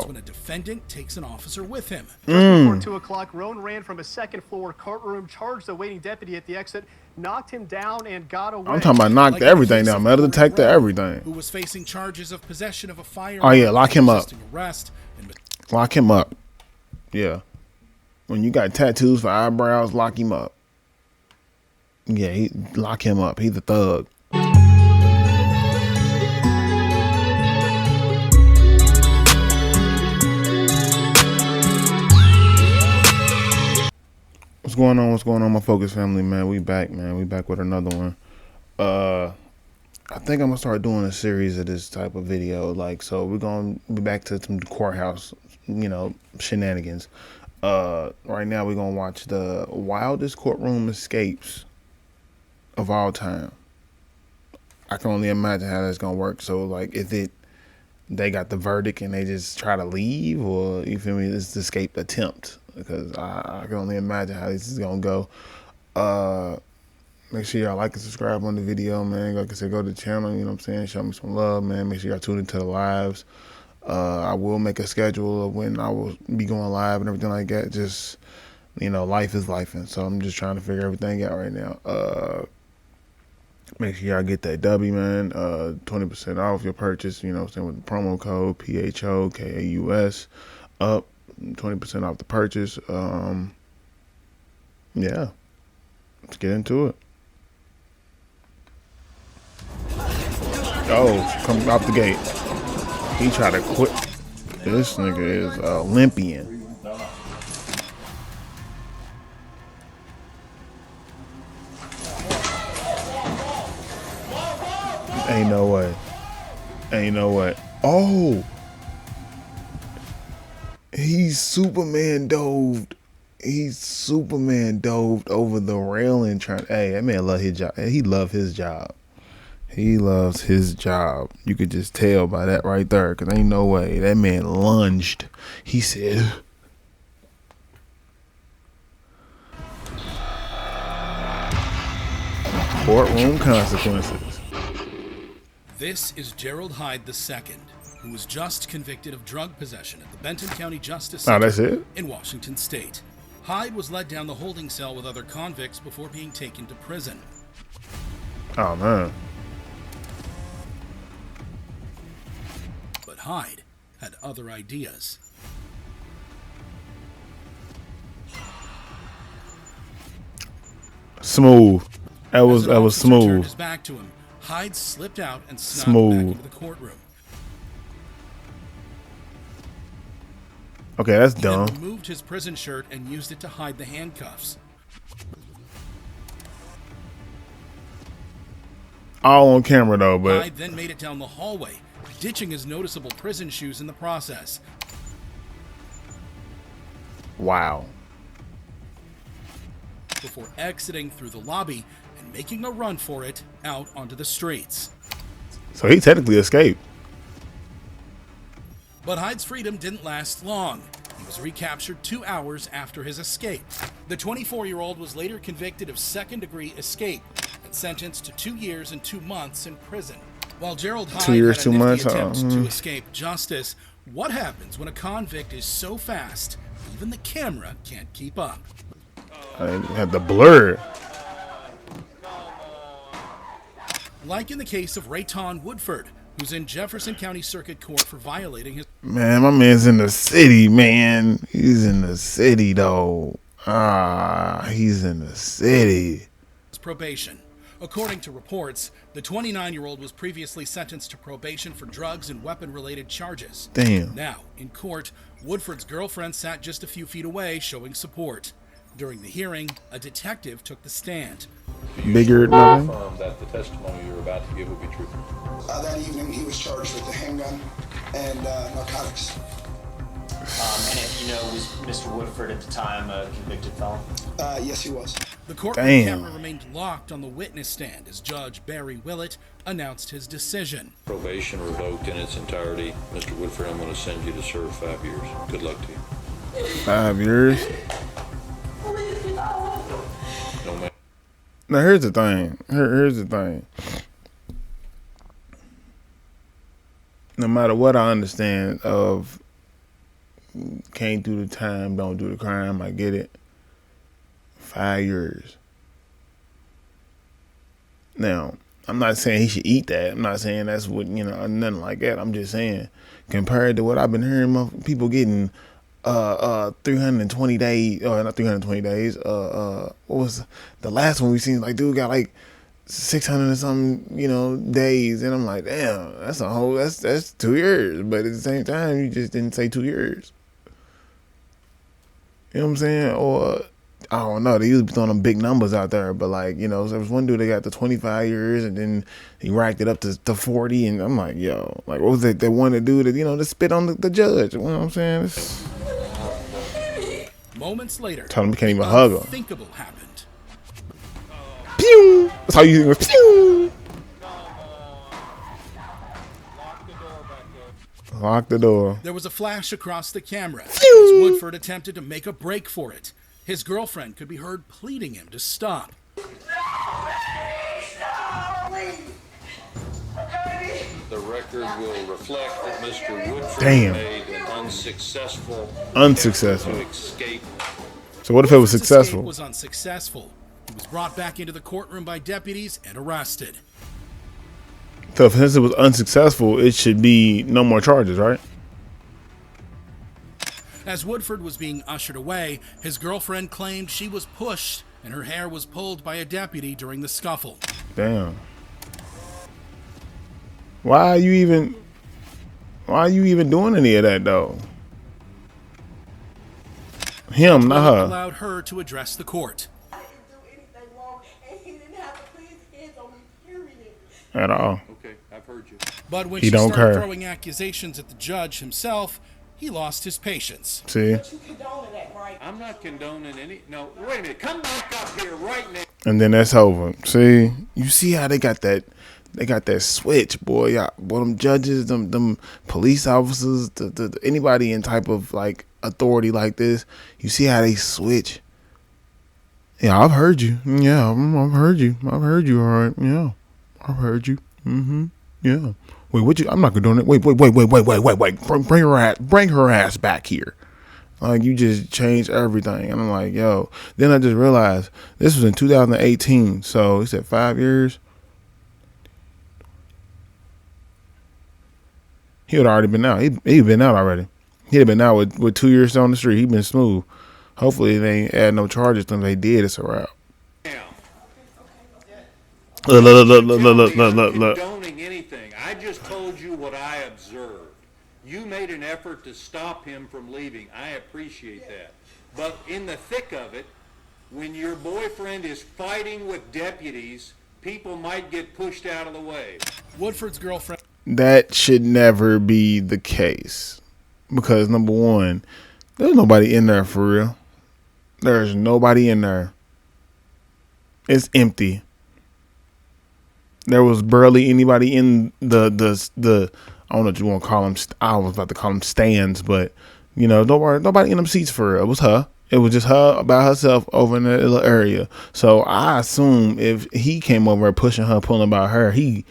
when a defendant takes an officer with him. Just before 2 o'clock, Roan ran from a second-floor courtroom, charged the waiting deputy at the exit, knocked him down, and got away. I'm talking about knocked everything down, metal detector, everything. Who was facing charges of possession of a firearm? Oh yeah, lock him up. Arrest Lock him up. Yeah. When you got tattoos for eyebrows, lock him up. Yeah, lock him up. He's a thug. What's going on? What's going on, my Focus family, man? We back, man. We back with another one. I think I'm gonna start doing a series of this type of video. Like, so we're gonna be back to some courthouse, shenanigans. Right now we're gonna watch the wildest courtroom escapes of all time. I can only imagine how that's gonna work. So, like, they got the verdict and they just try to leave, or you feel me? It's the escape attempt, because I can only imagine how this is gonna go. Make sure y'all like and subscribe on the video, man. Like I said, go to the channel, you know what I'm saying? Show me some love, man. Make sure y'all tune into the lives. I will make a schedule of when I will be going live and everything like that. Just, life is life. And so I'm just trying to figure everything out right now. Make sure y'all get that W, man. 20% off your purchase, with the promo code PHOKAUS. Up 20% off the purchase. Yeah. Let's get into it. Oh, come out the gate. He tried to quit. This nigga is Olympian. Ain't no way. Ain't no way. Oh. He's Superman doved. He's Superman doved over the railing hey, that man love his job. He love his job. He loves his job. You could just tell by that right there, because ain't no way. That man lunged. He said, Courtroom Consequences. This is Gerald Hyde II, who was just convicted of drug possession at the Benton County Justice Center that's it? in Washington State. Hyde was led down the holding cell with other convicts before being taken to prison. Oh, man. But Hyde had other ideas. Smooth. That was smooth. Turned his back to him. Hyde slipped out and snuck back into the courtroom. Okay, that's dumb. He then removed his prison shirt and used it to hide the handcuffs. All on camera though, but Hyde then made it down the hallway, ditching his noticeable prison shoes in the process. Wow. Before exiting through the lobby and making a run for it out onto the streets. So he technically escaped. But Hyde's freedom didn't last long. He was recaptured 2 hours after his escape. The 24-year-old was later convicted of second-degree escape and sentenced to 2 years and 2 months in prison. While Gerald Hyde 2 years, had 2 a months, nifty attempt to escape justice, what happens when a convict is so fast, even the camera can't keep up? I had the blur. Like in the case of Rayton Woodford, who's in Jefferson County Circuit Court for violating his... Man, my man's in the city, man. He's in the city, though. He's in the city. Probation. According to reports, the 29-year-old was previously sentenced to probation for drugs and weapon-related charges. Damn. Now, in court, Woodford's girlfriend sat just a few feet away, showing support. During the hearing, a detective took the stand. Bigger nothing? Confirm that the testimony you're about to give will be truthful. That evening, he was charged with a handgun and narcotics. And if you know, was Mr. Woodford at the time a convicted felon? Yes, he was. The courtroom camera remained locked on the witness stand as Judge Barry Willett announced his decision. Probation revoked in its entirety. Mr. Woodford, I'm going to send you to serve 5 years. Good luck to you. 5 years? No, man. Now, here's the thing. Here's the thing. No matter what I understand of can't do the time, don't do the crime. I get it. 5 years. Now, I'm not saying he should eat that. I'm not saying that's what, nothing like that. I'm just saying, compared to what I've been hearing, people getting 320 days, or not 320 days. What was the last one we seen? Like, dude got like 600 and something, days, and I'm like, damn, that's 2 years. But at the same time, you just didn't say 2 years. You know what I'm saying? Or I don't know. They usually throwing them big numbers out there, but like, there was one dude that got the 25 years, and then he racked it up to 40, and I'm like, yo, like, what was it? They wanted to do to spit on the judge. You know what I'm saying? Moments later, Tell him he can't even hug her. unthinkable happened. Pew! That's how you think. Pew! Lock the door. There was a flash across the camera as Phew! Woodford attempted to make a break for it. His girlfriend could be heard pleading him to stop. The record will reflect that Mr. Woodford Damn. made an unsuccessful Unsuccessful. effort to escape. So what if it was Woodford's escape successful? was unsuccessful. He was brought back into the courtroom by deputies and arrested. So since it was unsuccessful, it should be no more charges, right? As Woodford was being ushered away, his girlfriend claimed she was pushed and her hair was pulled by a deputy during the scuffle. Damn. Why are you even doing any of that though? Him, not her. Allowed her to address the court. I didn't do anything wrong, and he didn't have to put his hands on me, period. At all. Okay, I've heard you. But when He she don't started care. throwing accusations at the judge himself, he lost his patience. See? You condoning that, right? I'm not condoning any. No, wait a minute. Come back up here right now. And then that's over. See? You see how they got that switch, boy. Yeah, boy, them judges, them police officers, anybody in type of like authority like this, you see how they switch. Yeah, I've heard you. Yeah, I've heard you. I've heard you, all right. Yeah. I've heard you. Yeah. Wait, what you? I'm not gonna do it. Wait. Bring her ass back here. Like, you just changed everything. And I'm like, yo. Then I just realized this was in 2018. So he said 5 years. He would already been out. He'd been out already. He'd have been out with 2 years on the street. He'd been smooth. Hopefully they ain't add no charges to him. They did. It's a wrap. Look. Condoning anything. I just told you what I observed. You made an effort to stop him from leaving. I appreciate that. But in the thick of it, when your boyfriend is fighting with deputies, people might get pushed out of the way. Woodford's girlfriend. That should never be the case. Because, number one, there's nobody in there for real. There's nobody in there. It's empty. There was barely anybody in the I don't know what you want to call them. I was about to call them stands, but nobody in them seats for real. It was her. It was just her by herself over in that little area. So I assume if he came over pushing her, pulling about her, he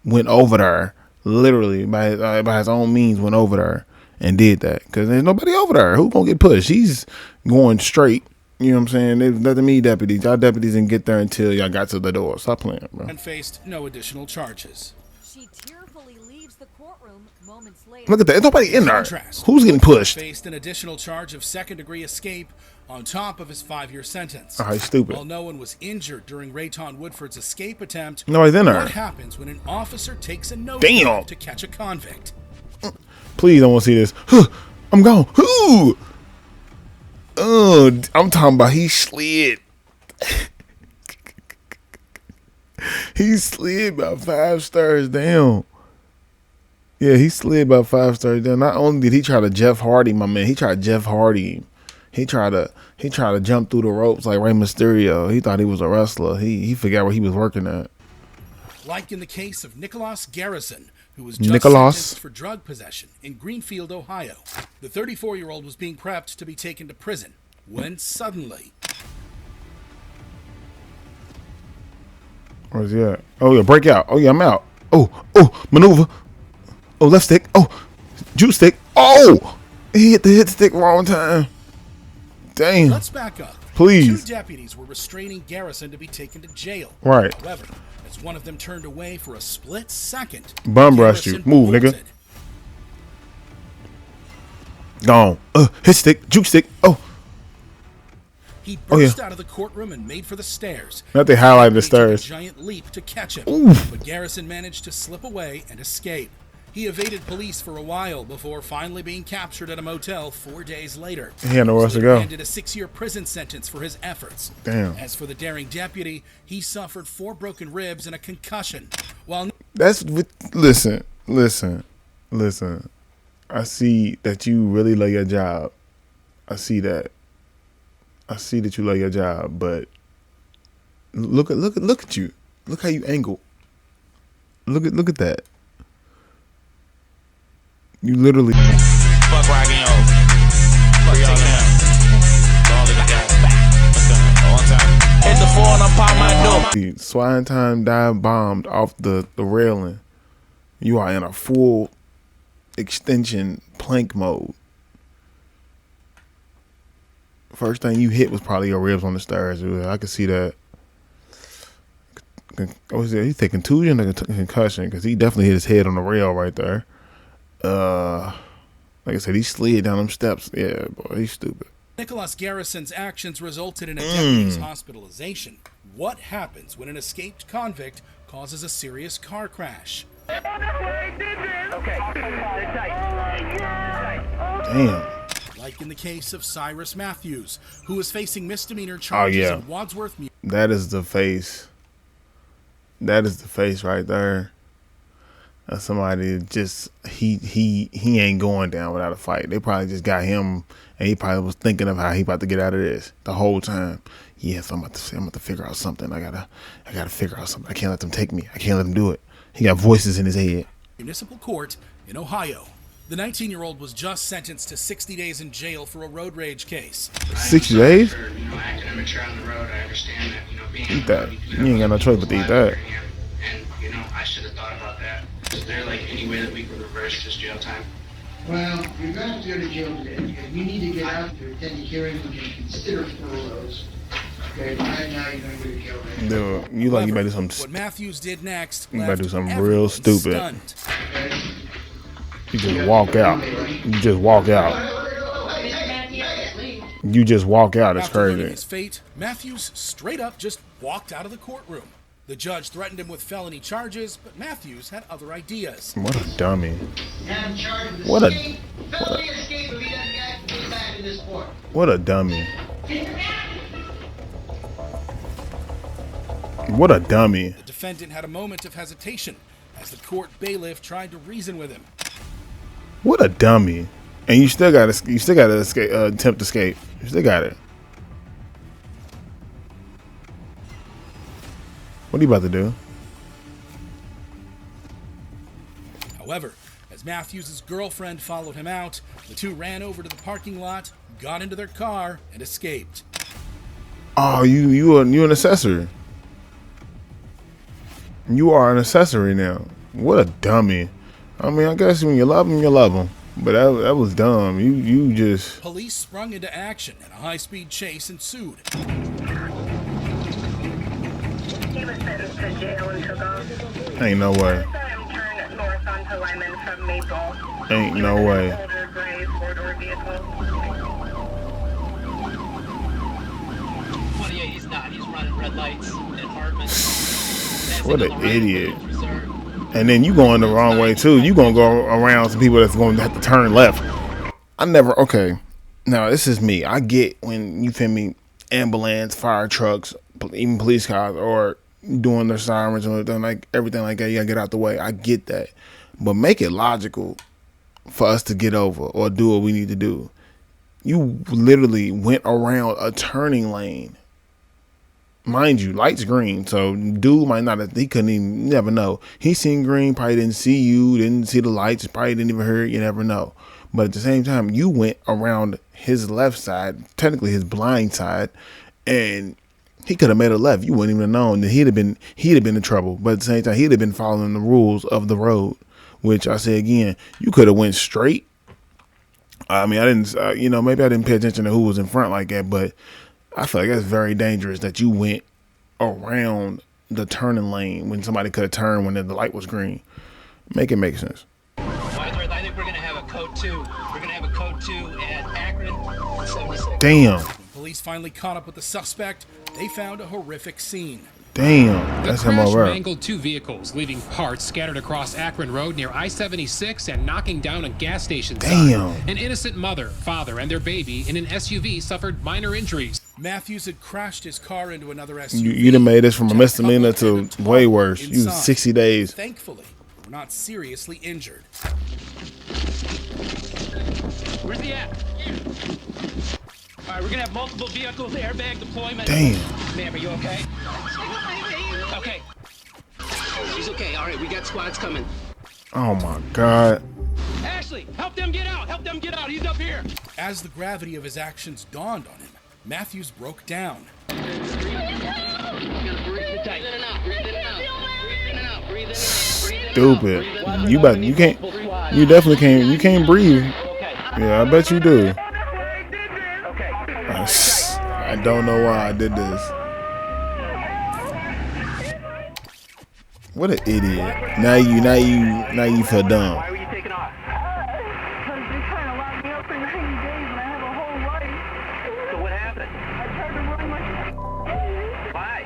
went over there literally by his own means. Went over there and did that because there's nobody over there. Who gonna get pushed? She's going straight. You know what I'm saying? There's nothing me deputies. Y'all deputies didn't get there until y'all got to the door. Stop playing, bro. And faced no additional charges. She tearfully leaves the courtroom moments later. Look at that. There's nobody in there. Contrast. Who's getting pushed? Faced an additional charge of second-degree escape on top of his 5-year sentence. All right, stupid. While no one was injured during Rayton Woodford's escape attempt, Nobody's in there. what happens when an officer takes a nose Damn. dive to catch a convict? Please don't want to see this. I'm gone. Ooh. Oh, I'm talking about he slid. He slid about 5 stars down. Yeah, he slid about 5 stars down. Not only did he try to Jeff Hardy, my man, he tried Jeff Hardy. He tried to jump through the ropes like Rey Mysterio. He thought he was a wrestler. He forgot where he was working at. Like in the case of Nicholas Garrison, who was just Nicholas? sentenced for drug possession in Greenfield, Ohio. The 34-year-old was being prepped to be taken to prison when suddenly... Where's he at? Oh, yeah, break out. Oh, yeah, I'm out. Oh, maneuver. Oh, left stick. Oh, juice stick. Oh, He hit the hit stick wrong time. Damn. Let's back up. Please. 2 deputies were restraining Garrison to be taken to jail. Right. However, as one of them turned away for a split second, Bum rushed you. Garrison Move, nigga. bolted. Gone. Hit stick. Juke stick. Oh. He Oh, yeah. burst out of the courtroom and made for the stairs. Not they highlighted the Taking stairs. A giant leap to catch him. Oof. But Garrison managed to slip away and escape. He evaded police for a while before finally being captured at a motel 4 days later. He had nowhere else to Later go. handed a 6-year prison sentence for his efforts. Damn. As for the daring deputy, he suffered 4 broken ribs and a concussion. While Listen. I see that you really love your job. I see that. I see that you love your job, but look at you. Look how you angle. Look at that. You literally. Fuck rockin' yo. Fuck y'all now. Don't live it down. One time. Hit the floor and I'm popping my door. Swine time dive bombed off the railing. You are in a full extension plank mode. First thing you hit was probably your ribs on the stairs. I could see that. Was he take contusion or concussion? Because he definitely hit his head on the rail right there. Like I said, he slid down them steps. Yeah, boy, he's stupid. Nicholas Garrison's actions resulted in a deputy's hospitalization. What happens when an escaped convict causes a serious car crash? Damn. Like in the case of Cyrus Matthews, who is facing misdemeanor charges in Wadsworth. That is the face. That is the face right there. Somebody just he ain't going down without a fight. They probably just got him, and he probably was thinking of how he about to get out of this the whole time. Yes, I'm about to figure out something. I gotta figure out something. I can't let them take me. I can't let them do it. He got voices in his head. Municipal court in Ohio. The 19-year-old was just sentenced to 60 days in jail for a road rage case. 60 days? Acting immature on the road, I understand that, being Eat that. You ain't got no choice but to eat that. And, I should have thought about that. Is there, any way that we could reverse this jail time? Well, you're going to have to go to jail today. Because you need to get out to attend the hearing and consider furloughs. Okay, right now you're going to go to jail today. Dude, you better do something. What Matthews did next, You better do something everyone real stupid. Stunned. You just walk out. You just walk out. You just walk out. It's After learning crazy. his fate, Matthews straight up just walked out of the courtroom. The judge threatened him with felony charges, but Matthews had other ideas. What a dummy. What a dummy. What a dummy. The defendant had a moment of hesitation as the court bailiff tried to reason with him. What a dummy. And you still got to escape, attempt to escape. You still got it. What are you about to do? However, as Matthews' girlfriend followed him out, the two ran over to the parking lot, got into their car, and escaped. Oh, you an accessory. You are an accessory now. What a dummy. I mean, I guess when you love them, you love them. But that was dumb. You just... Police sprung into action and a high-speed chase ensued. He was sentenced to jail and took off. Ain't no way. Turned north onto Lyman from Maple. Ain't no way. Older gray four-door vehicle. 28, he's not. He's running red lights in apartments. What an idiot. And then you going the wrong way too. You gonna go around some people that's gonna have to turn left. Okay. Now this is me. I get when you feel me, ambulance, fire trucks, even police cars are doing their sirens and everything like that. You gotta get out the way. I get that. But make it logical for us to get over or do what we need to do. You literally went around a turning lane. Mind you, light's green, so dude might not have, he couldn't even, never know. He seen green, probably didn't see you, didn't see the lights, probably didn't even hear it, you never know. But at the same time, you went around his left side, technically his blind side, and he could have made a left. You wouldn't even have known that he'd have been in trouble. But at the same time, he'd have been following the rules of the road, which I say again, you could have went straight I mean, I didn't, you know, maybe I didn't pay attention to who was in front like that, but I feel like that's very dangerous that you went around the turning lane when somebody could have turned when the light was green. Make it make sense. I think we're going to have a code 2. We're going to have a code 2 at Akron 76. Damn. When police finally caught up with the suspect, they found a horrific scene. Damn, that's him over. The crash mangled 2 vehicles, leaving parts scattered across Akron Road near I-76 and knocking down a gas station sign. Damn. An innocent mother, father, and their baby in an SUV suffered minor injuries. Matthews had crashed his car into another SUV. You done made this from a misdemeanor to way worse. You was 60 days. Thankfully, they were not seriously injured. Where's he at? All right, we're gonna have multiple vehicles, airbag deployment. Damn. Ma'am, are you okay? Okay. She's okay. All right, we got squads coming. Oh my God. Ashley, help them get out. Help them get out. He's up here. As the gravity of his actions dawned on him, Matthews broke down. Stupid. You definitely can't. You can't breathe. Yeah, I bet you do. I don't know why I did this. What an idiot. Now you feel dumb. Why were you taking off? Because they trying to lock me up for 90 days and I have a whole life. So what happened? I tried to run my... Why?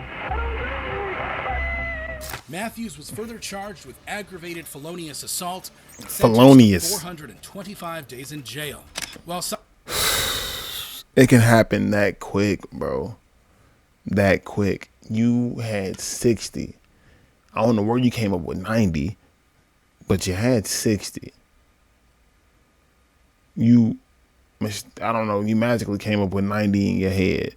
Matthews was further charged with aggravated felonious assault and Felonious. sentenced to 425 days in jail. While It can happen that quick, bro. That quick. You had 60. I don't know where you came up with 90, but you had 60. I don't know, you magically came up with 90 in your head.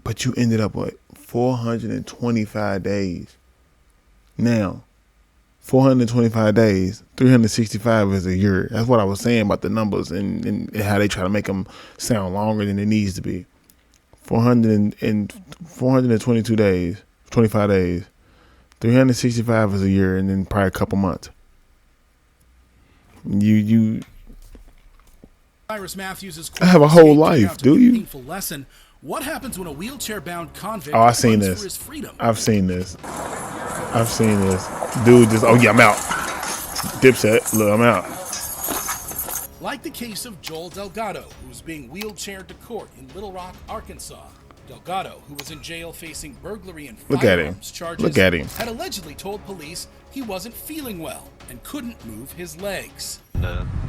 But you ended up with 425 days. Now, 425 days, 365 is a year. That's what I was saying about the numbers and how they try to make them sound longer than it needs to be. 422 days, 25 days, 365 is a year, and then probably a couple months. Cyrus Matthews' I have a whole life, do you? Painful lesson. What happens when a wheelchair-bound convict I've seen runs this. for his freedom? I've seen this. Dude just, oh yeah, I'm out. Dipset, look, I'm out. Like the case of Joel Delgado, who was being wheelchaired to court in Little Rock, Arkansas. Delgado, who was in jail facing burglary and firearms charges, had allegedly told police he wasn't feeling well and couldn't move his legs.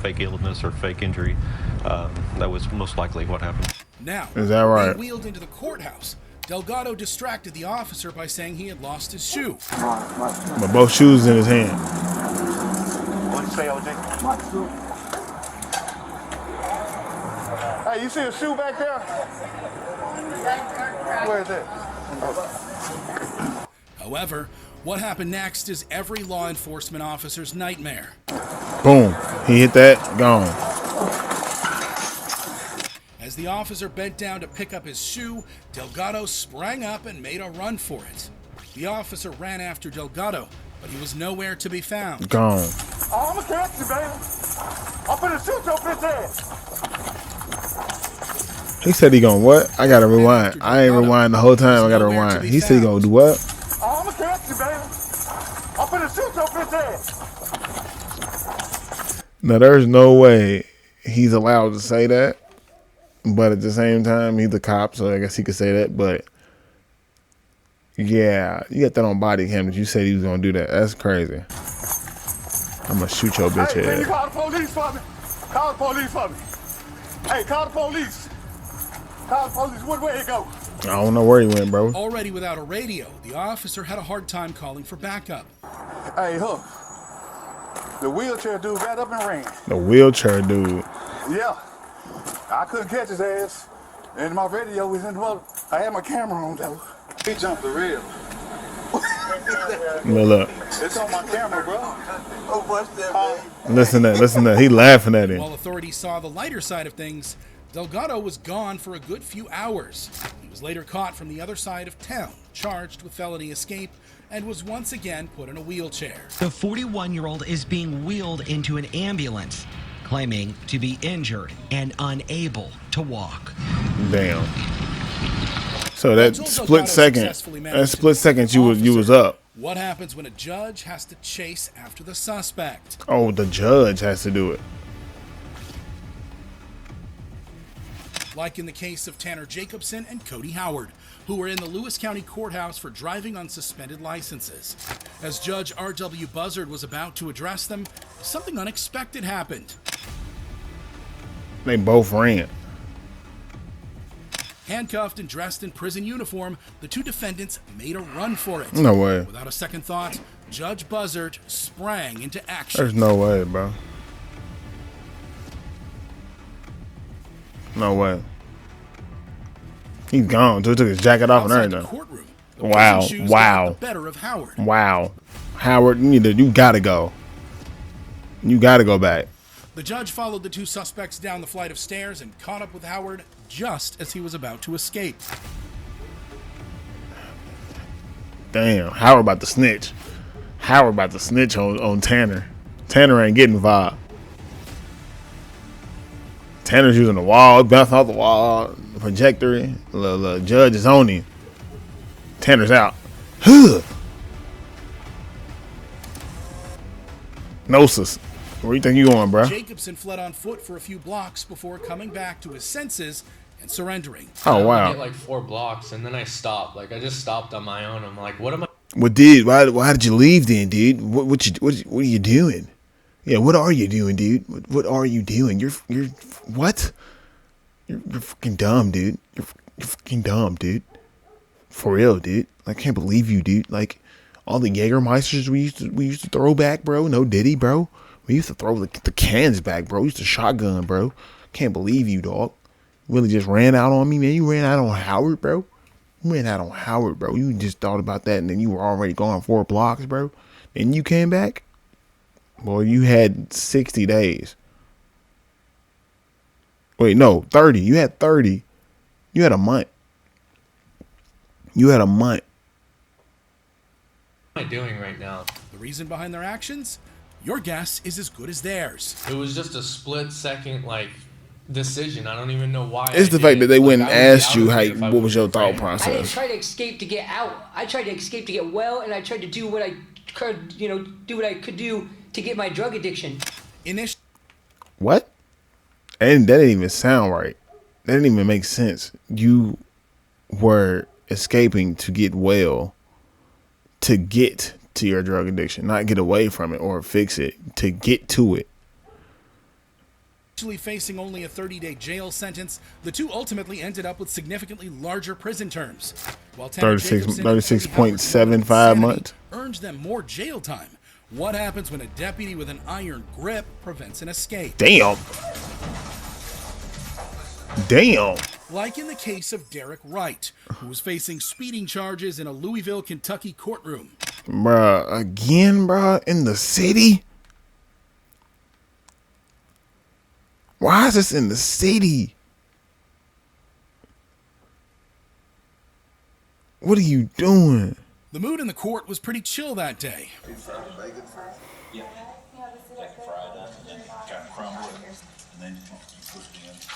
Fake illness or fake injury, that was most likely what happened. Now, is that right? Being wheeled into the courthouse, Delgado distracted the officer by saying he had lost his shoe. But both shoes in his hand. What'd you say, OJ? My shoe. Hey, you see a shoe back there? Where is it? However, what happened next is every law enforcement officer's nightmare. Boom. He hit that, gone. As the officer bent down to pick up his shoe, Delgado sprang up and made a run for it. The officer ran after Delgado, but he was nowhere to be found. Gone. Oh, I'm gonna catch you, baby. I'm gonna shoot your bitch ass. He said he gonna what? I gotta rewind. I ain't rewind the whole time. I gotta rewind. He said he gonna do what? Oh, I'm gonna catch you, baby. I'm gonna shoot your bitch ass. Now, there's no way he's allowed to say that. But at the same time, he's a cop, so I guess he could say that. But yeah, you got that on body cam that you said he was gonna do that. That's crazy. I'm gonna shoot your bitch Hey, can you ass. call the police for me? Call the police for me. Hey, call the police. Call the police. What way it go? I don't know where he went, bro. Already without a radio, the officer had a hard time calling for backup. Hey, Hook. The wheelchair dude got up and ran. The wheelchair dude. Yeah. I couldn't catch his ass. And my radio was in the mother. I had my camera on though. He jumped the rail. Look. It's on my camera, bro. Oh, what's that, man? Listen to that. He laughing at him. While authorities saw the lighter side of things, Delgado was gone for a good few hours. He was later caught from the other side of town, charged with felony escape, and was once again put in a wheelchair. The 41-year-old is being wheeled into an ambulance. claiming to be injured and unable to walk. Damn. So that split second, you was up. What happens when a judge has to chase after the suspect? Oh, the judge has to do it. Like in the case of Tanner Jacobson and Cody Howard, who were in the Lewis County Courthouse for driving on suspended licenses. As Judge R.W. Buzzard was about to address them, something unexpected happened. They both ran. Handcuffed and dressed in prison uniform, the two defendants made a run for it. No way. Without a second thought, Judge Buzzard sprang into action. There's no way, bro. No way. He's gone. So he took his jacket off and everything. Wow. Wow. Better of Howard. Wow. Howard, you gotta go. You gotta go back. The judge followed the two suspects down the flight of stairs and caught up with Howard just as he was about to escape. Damn. Howard about to snitch. Howard about to snitch on Tanner. Tanner ain't getting involved. Tanner's using the wall, bouncing off the wall, the projector. The judge is on him. Tanner's out. Gnosis. Where you think you going, bro? Jacobson fled on foot for a few blocks before coming back to his senses and surrendering. Oh, wow. I hit like 4 blocks and then I stopped. Like I just stopped on my own. I'm like, what am I? Well, dude, why did you leave then, dude? What are you doing? Yeah, what are you doing, dude? What are you doing? You're what? You're fucking dumb, dude. You're fucking dumb, dude. For real, dude. I can't believe you, dude. Like all the Jägermeisters we used to throw back, bro. No Diddy, bro. We used to throw the cans back, bro. We used to shotgun, bro. Can't believe you, dog. Really just ran out on me, man. You ran out on Howard, bro. You ran out on Howard, bro. You just thought about that, and then you were already gone 4 blocks, bro. And you came back? Boy, you had 60 days. Wait, no, 30. You had 30. You had a month. You had a month. What am I doing right now? The reason behind their actions? Your guess is as good as theirs. It was just a split second, like, decision. I don't even know why. It's the fact that they went and asked you, hey, what was your thought process? I didn't try to escape to get out. I tried to escape to get well, and I tried to do what I could, do what I could do to get my drug addiction. What? And that didn't even sound right. That didn't even make sense. You were escaping to get well, to get to your drug addiction, not get away from it or fix it, to get to it. Actually facing only a 30-day jail sentence, the two ultimately ended up with significantly larger prison terms. While 36.75 months earns them more jail time. What happens when a deputy with an iron grip prevents an escape? Damn. Damn. Like in the case of Derek Wright, who was facing speeding charges in a Louisville, Kentucky courtroom. Bruh, again, bruh, in the city? Why is this in the city? What are you doing? The mood in the court was pretty chill that day.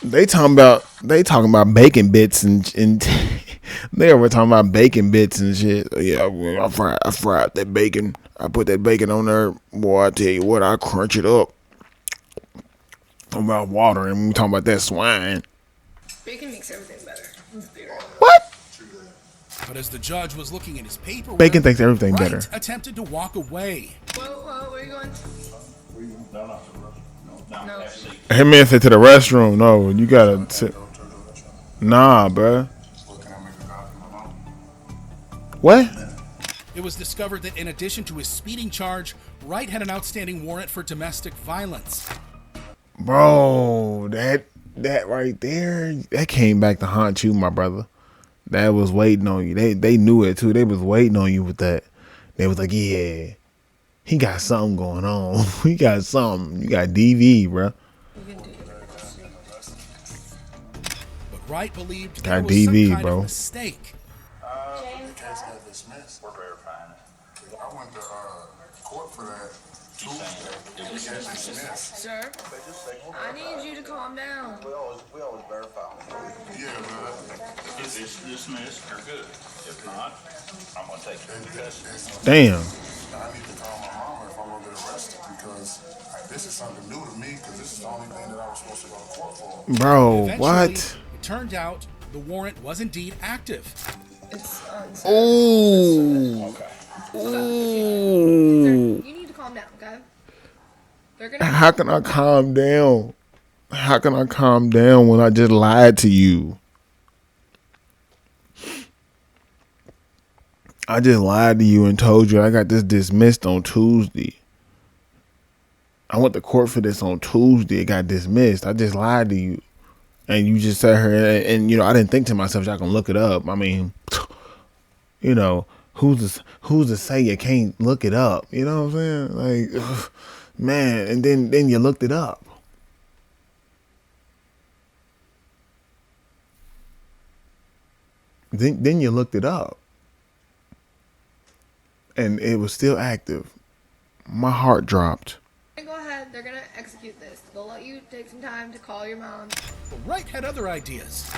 They talking about bacon bits and they were talking about bacon bits and shit. Yeah, I fried that bacon. I put that bacon on there. Boy, I tell you what, I crunch it up. Talking about water, and we talking about that swine. Bacon makes everything better. What? But as the judge was looking at his paperwork, bacon makes everything Wright better. attempted to walk away. Whoa, where are you going? No. Hey man said to the restroom. No, you gotta sit. Nah, bruh. What? It was discovered that in addition to his speeding charge, Wright had an outstanding warrant for domestic violence. Bro, that right there, that came back to haunt you, my brother. That was waiting on you. They knew it too. They was waiting on you with that. They was like, yeah, he got something going on. He got something. You got DV, bro. But Wright believed got there was DV, some kind bro. of mistake. The case got dismissed. We're verifying it. I went to court for that Sir, I need you to calm down. We always verify. Yeah, man. If it's dismissed, you're good. If not, I'm gonna take you to custody. Damn. I need to call my mama if I'm gonna get arrested because this is something new to me because this is the only thing that I was supposed to go to court for. Bro, Eventually, what? It turned out the warrant was indeed active. Ooh. Ooh. You need to calm down, okay? How can I calm down? How can I calm down when I just lied to you? I just lied to you and told you I got this dismissed on Tuesday. I went to court for this on Tuesday. It got dismissed. I just lied to you. And you just sat here and you know, I didn't think to myself, y'all can look it up. I mean, you know, who's to say you can't look it up? You know what I'm saying? Like, ugh, man, and then you looked it up. Then you looked it up. And it was still active. My heart dropped. Go ahead, they're gonna execute this. They'll let you take some time to call your mom. But Wright had other ideas.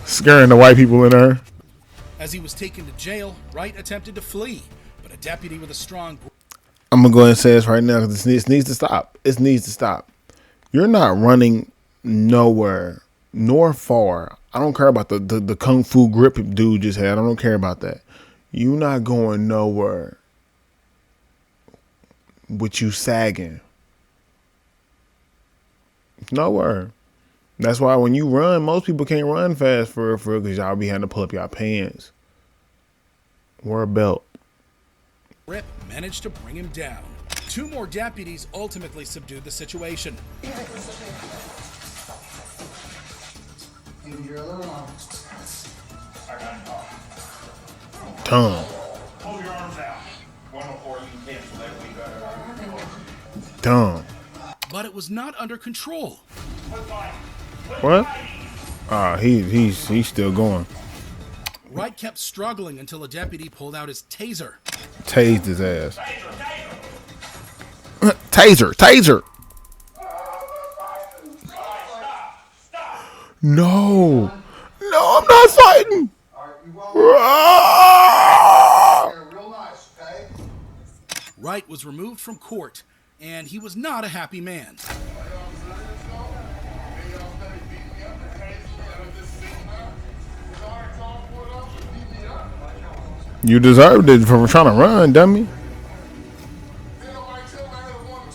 Scaring the white people in there. As he was taken to jail, Wright attempted to flee, but a deputy with a strong... I'm going to go ahead and say this right now because this needs to stop. It needs to stop. You're not running nowhere, nor far. I don't care about the kung fu grip dude just had. I don't care about that. You not going nowhere with you sagging. Nowhere. That's why when you run, most people can't run fast for because y'all be having to pull up y'all pants. Wear a belt. Rip managed to bring him down. 2 more deputies ultimately subdued the situation. Tongue. Hold your arms out. 104, you can cancel that. Tongue. But it was not under control. What? He's still going. Wright kept struggling until a deputy pulled out his taser. Tased his ass. Taser. No, I'm not fighting. Wright was removed from court, and he was not a happy man. You deserved it for trying to run, dummy.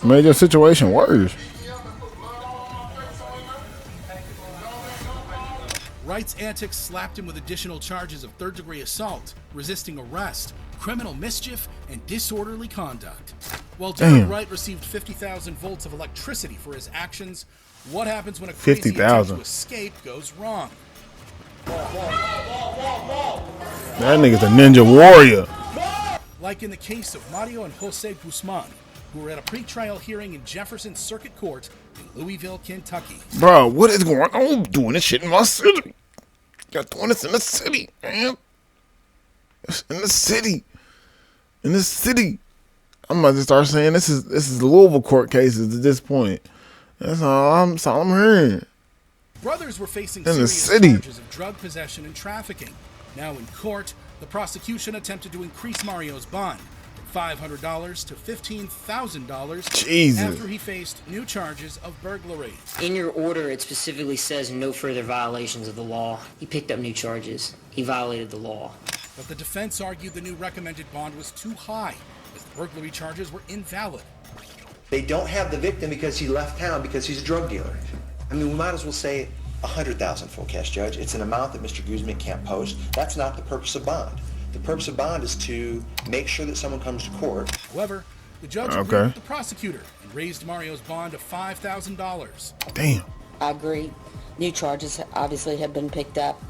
Made your situation worse. Wright's antics slapped him with additional charges of 3rd-degree assault, resisting arrest, criminal mischief, and disorderly conduct. While Darren Wright received 50,000 volts of electricity for his actions, what happens when a crazy attempt to escape goes wrong? That nigga's a ninja warrior. Like in the case of Mario and Jose Guzman, who were at a pretrial hearing in Jefferson Circuit Court in Louisville, Kentucky. Bro, what is going on? I'm doing this shit in my city. You're doing this in the city, man. In the city. I'm about to start saying this is Louisville court cases at this point. That's all I'm hearing. Brothers were facing in serious charges of drug possession and trafficking. Now in court, the prosecution attempted to increase Mario's bond from $500 to $15,000 after he faced new charges of burglary. In your order, it specifically says no further violations of the law. He picked up new charges. He violated the law. But the defense argued the new recommended bond was too high, as the burglary charges were invalid. They don't have the victim because he left town because he's a drug dealer. I mean, we might as well say $100,000 full cash, Judge. It's an amount that Mr. Guzman can't post. That's not the purpose of bond. The purpose of bond is to make sure that someone comes to court. However, the judge agreed with the prosecutor and raised Mario's bond to $5,000. Damn. I agree. New charges obviously have been picked up.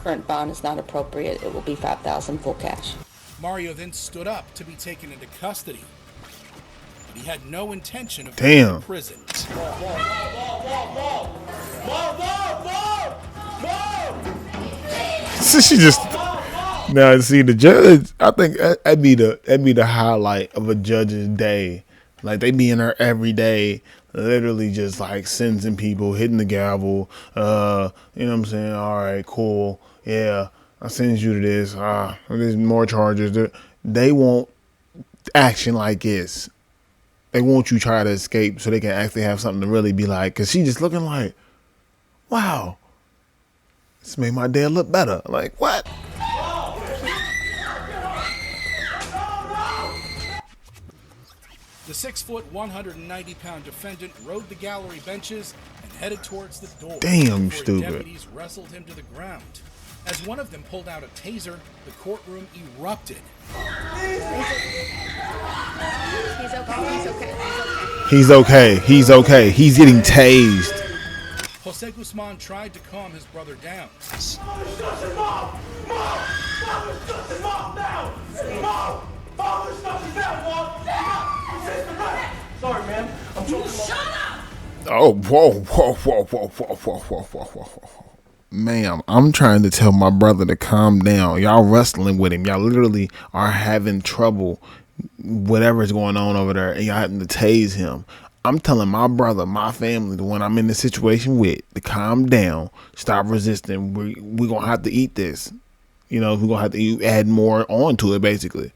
Current bond is not appropriate. It will be $5,000 full cash. Mario then stood up to be taken into custody. But he had no intention of going to prison. She just now see the judge. I think that'd be the highlight of a judge's day. Like they be in there every day, literally just like sentencing people, hitting the gavel. You know what I'm saying? All right, cool. Yeah, I sentence you to this. There's more charges. They want action like this. They want you to try to escape so they can actually have something to really be like. Cause she just looking like, wow, this made my day look better. Like what? The 6-foot, 190-pound defendant rode the gallery benches and headed towards the door. Damn, you before stupid. Deputies wrestled him to the ground. As one of them pulled out a taser, the courtroom erupted. He's okay. He's getting tased. Jose Guzman tried to calm his brother down. Sorry, man. I'm shut up! Oh, whoa. Ma'am, I'm trying to tell my brother to calm down. Y'all wrestling with him. Y'all literally are having trouble, whatever's going on over there, and y'all having to tase him. I'm telling my brother, my family, the one I'm in the situation with, to calm down, stop resisting. We're going to have to eat this. You know, we're going to have to add more onto it, basically.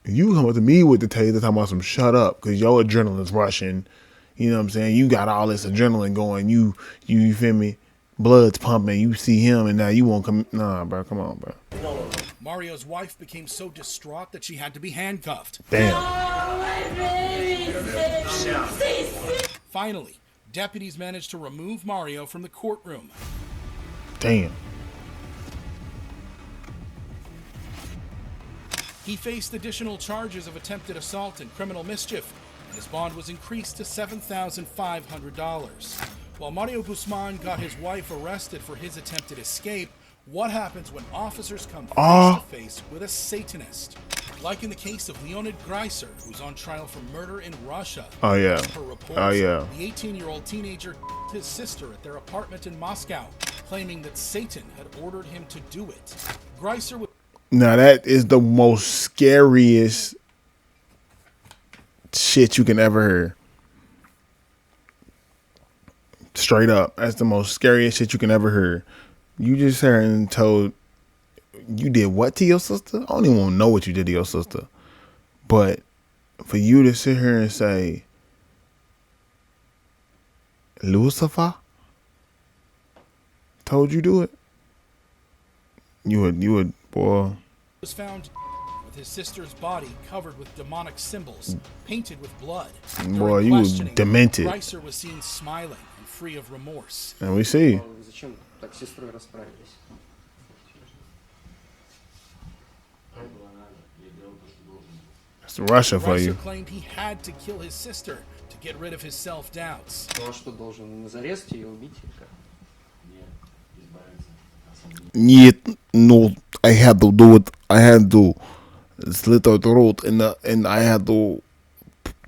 You come up to me with the taser talking about some shut up because your adrenaline's rushing. You know what I'm saying? You got all this adrenaline going. You feel me? Blood's pumping. You see him and now you won't come. Nah, bro. Come on, bro. Mario's wife became so distraught that she had to be handcuffed. Damn. Finally, deputies managed to remove Mario from the courtroom. Damn. He faced additional charges of attempted assault and criminal mischief, and his bond was increased to $7,500. While Mario Guzman got his wife arrested for his attempted escape, what happens when officers come face to face with a Satanist? Like in the case of Leonid Greiser, who's on trial for murder in Russia. Oh, yeah. Per reports, Oh, yeah. The 18-year-old teenager his sister at their apartment in Moscow, claiming that Satan had ordered him to do it. Greiser was... Now that is the most scariest shit you can ever hear. Straight up. That's the most scariest shit you can ever hear. You just heard and told you did what to your sister? I don't even want to know what you did to your sister. But for you to sit here and say Lucifer told you do it, you would boy. Was found with his sister's body covered with demonic symbols, painted with blood. Boy, you was demented. Greiser was seen smiling and free of remorse. And we see. That's Russia for you. Greiser claimed he had to kill his sister to get rid of his self-doubts. Нет, no, I had to do it. I had to slit her throat, and I had to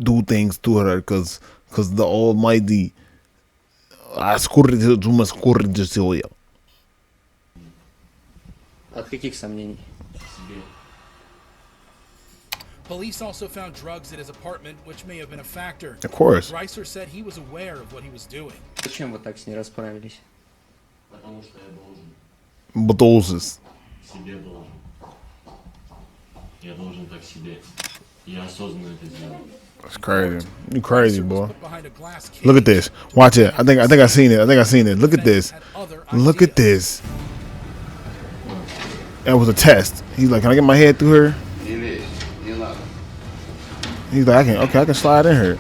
do things to her, cause the Almighty, От каких сомнений? Police also found drugs at his apartment, which may have been a factor. Of course. Greiser said he was aware of what he was doing. Зачем вы так с ней расправились? Потому что я должен. Бутозис. Себе должен. Я должен так себе. Я осознанно это сделал. That's crazy. You crazy, boy. Look at this. Watch it. I think I seen it. Look at this. Look at this. That was a test. He's like, can I get my head through her? He's like, I can slide in her.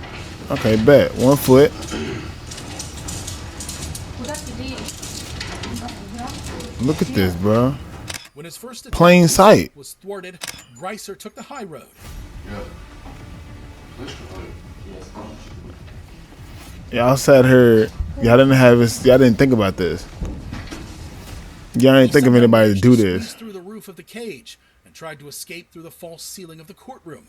Okay, bet. 1 foot. Look at this, bro. When his first Plain sight. was thwarted, Greiser took the high road. Y'all sat here. Y'all didn't think about this. Y'all didn't think of anybody to do this. Through the roof of the cage and tried to escape through the false ceiling of the courtroom.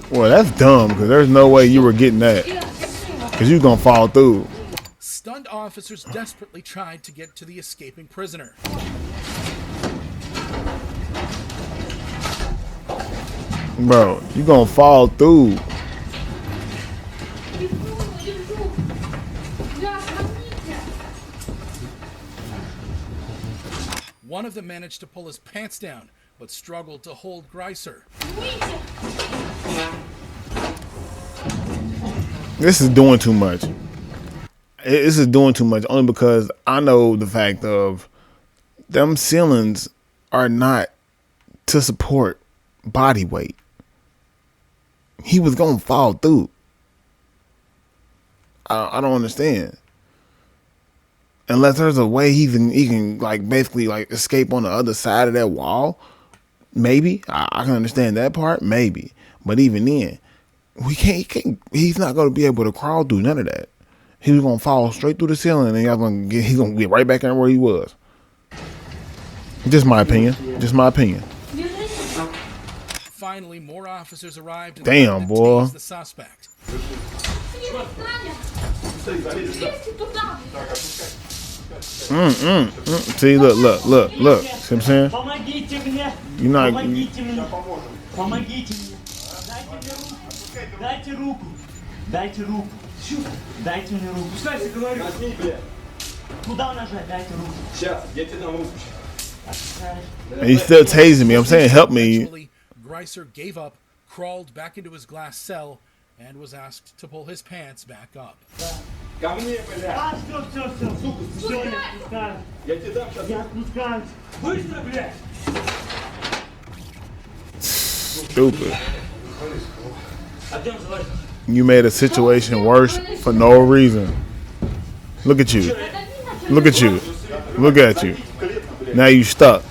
Well, that's dumb because there's no way you were getting that because you're gonna fall through. Stunned officers desperately tried to get to the escaping prisoner. Bro, you gonna fall through. One of them managed to pull his pants down, but struggled to hold Greiser. This is doing too much. This is doing too much only because I know the fact of them ceilings are not to support body weight. He was gonna fall through. I don't understand. Unless there's a way he can like basically like escape on the other side of that wall, maybe I can understand that part, maybe. But even then, he's not gonna be able to crawl through none of that. He was gonna fall straight through the ceiling, and he's gonna get right back in where he was. Just my opinion. Just my opinion. Finally, more officers arrived. Damn, boy. The suspect. See, look. See what I'm saying? You're not. Дайте руку. Дайте мне руку. Слушайте, говорю. Куда нажать? Дайте руку. Сейчас, я тебе дам руку. And he's still tasing me. I'm saying, help me. Greiser gave up, crawled back into his glass cell, and was asked to pull his pants back up. Ко мне, бля. Все. Сука, все, я отпускаю. Я тебе дам сейчас. Я отпускаю. Быстро, блядь. Stupid. You made a situation worse for no reason. Look at you. Look at you. Look at you. Now you stuck.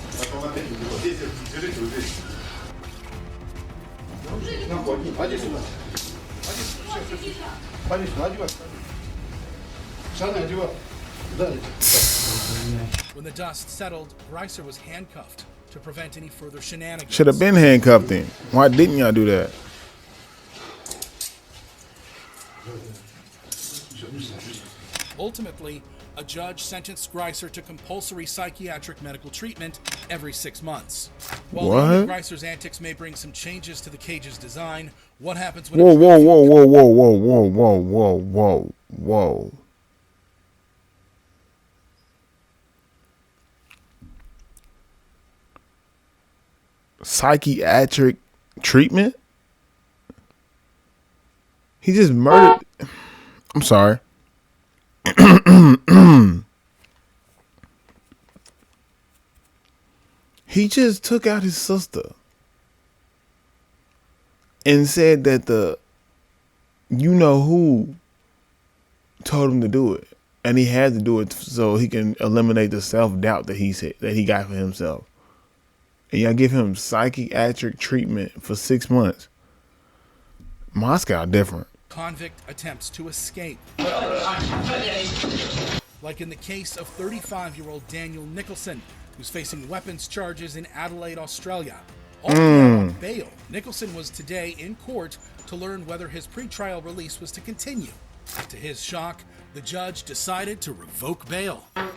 When the dust settled, Greiser was handcuffed to prevent any further shenanigans. Should have been handcuffed then. Why didn't y'all do that? Ultimately, a judge sentenced Greiser to compulsory psychiatric medical treatment every 6 months. While What? Greiser's antics may bring some changes to the cage's design, what happens when Whoa. Psychiatric treatment? He just murdered. I'm sorry. He just took out his sister and said that the you know who told him to do it, and he had to do it so he can eliminate the self-doubt that he got for himself. And y'all give him psychiatric treatment for 6 months. Moscow different. convict attempts to escape. Like in the case of 35-year-old Daniel Nicholson, who's facing weapons charges in Adelaide, Australia. Although on bail, Nicholson was today in court to learn whether his pretrial release was to continue. To his shock, the judge decided to revoke bail. I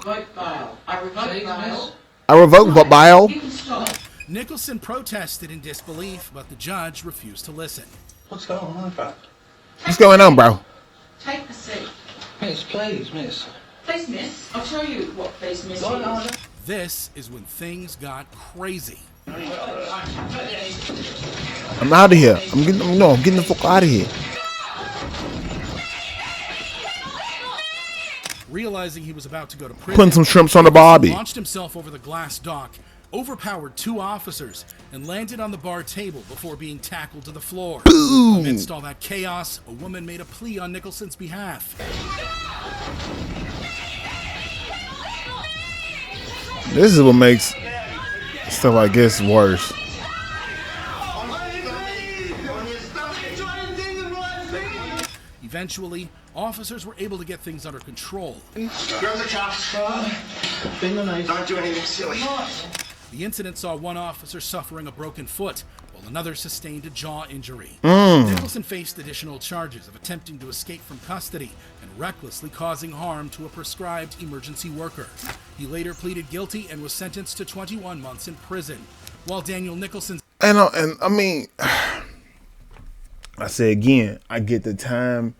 revoke bail. Nicholson protested in disbelief, but the judge refused to listen. What's going on, bro? What's going on, bro? Take a seat. Miss, please, miss. Please, miss. I'll show you what please, miss is. This is when things got crazy. I'm out of here. I'm getting the fuck out of here. Realizing he was about to go to prison, Putting some shrimps on the barbie. He launched himself over the glass dock, overpowered 2 officers, and landed on the bar table before being tackled to the floor. Boom. Amidst all that chaos, a woman made a plea on Nicholson's behalf. This is what makes stuff like this worse. Eventually, officers were able to get things under control. Grab the cops. Don't do anything silly. The incident saw one officer suffering a broken foot, while another sustained a jaw injury. Nicholson faced additional charges of attempting to escape from custody and recklessly causing harm to a prescribed emergency worker. He later pleaded guilty and was sentenced to 21 months in prison, while Daniel Nicholson... And I mean, I say again, I get the time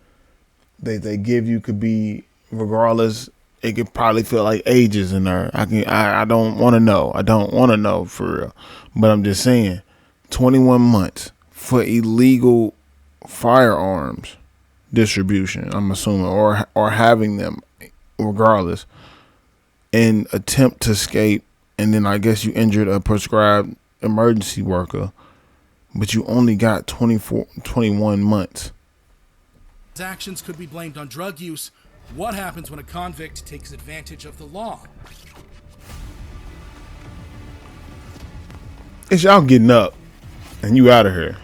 that they give you could be, regardless, it could probably feel like ages in there. I don't want to know. I don't want to know for real. But I'm just saying, 21 months for illegal firearms distribution, I'm assuming, or having them, regardless, and attempt to escape, and then I guess you injured a prescribed emergency worker, but you only got 21 months. His actions could be blamed on drug use. What happens when a convict takes advantage of the law? It's y'all getting up and you out of here.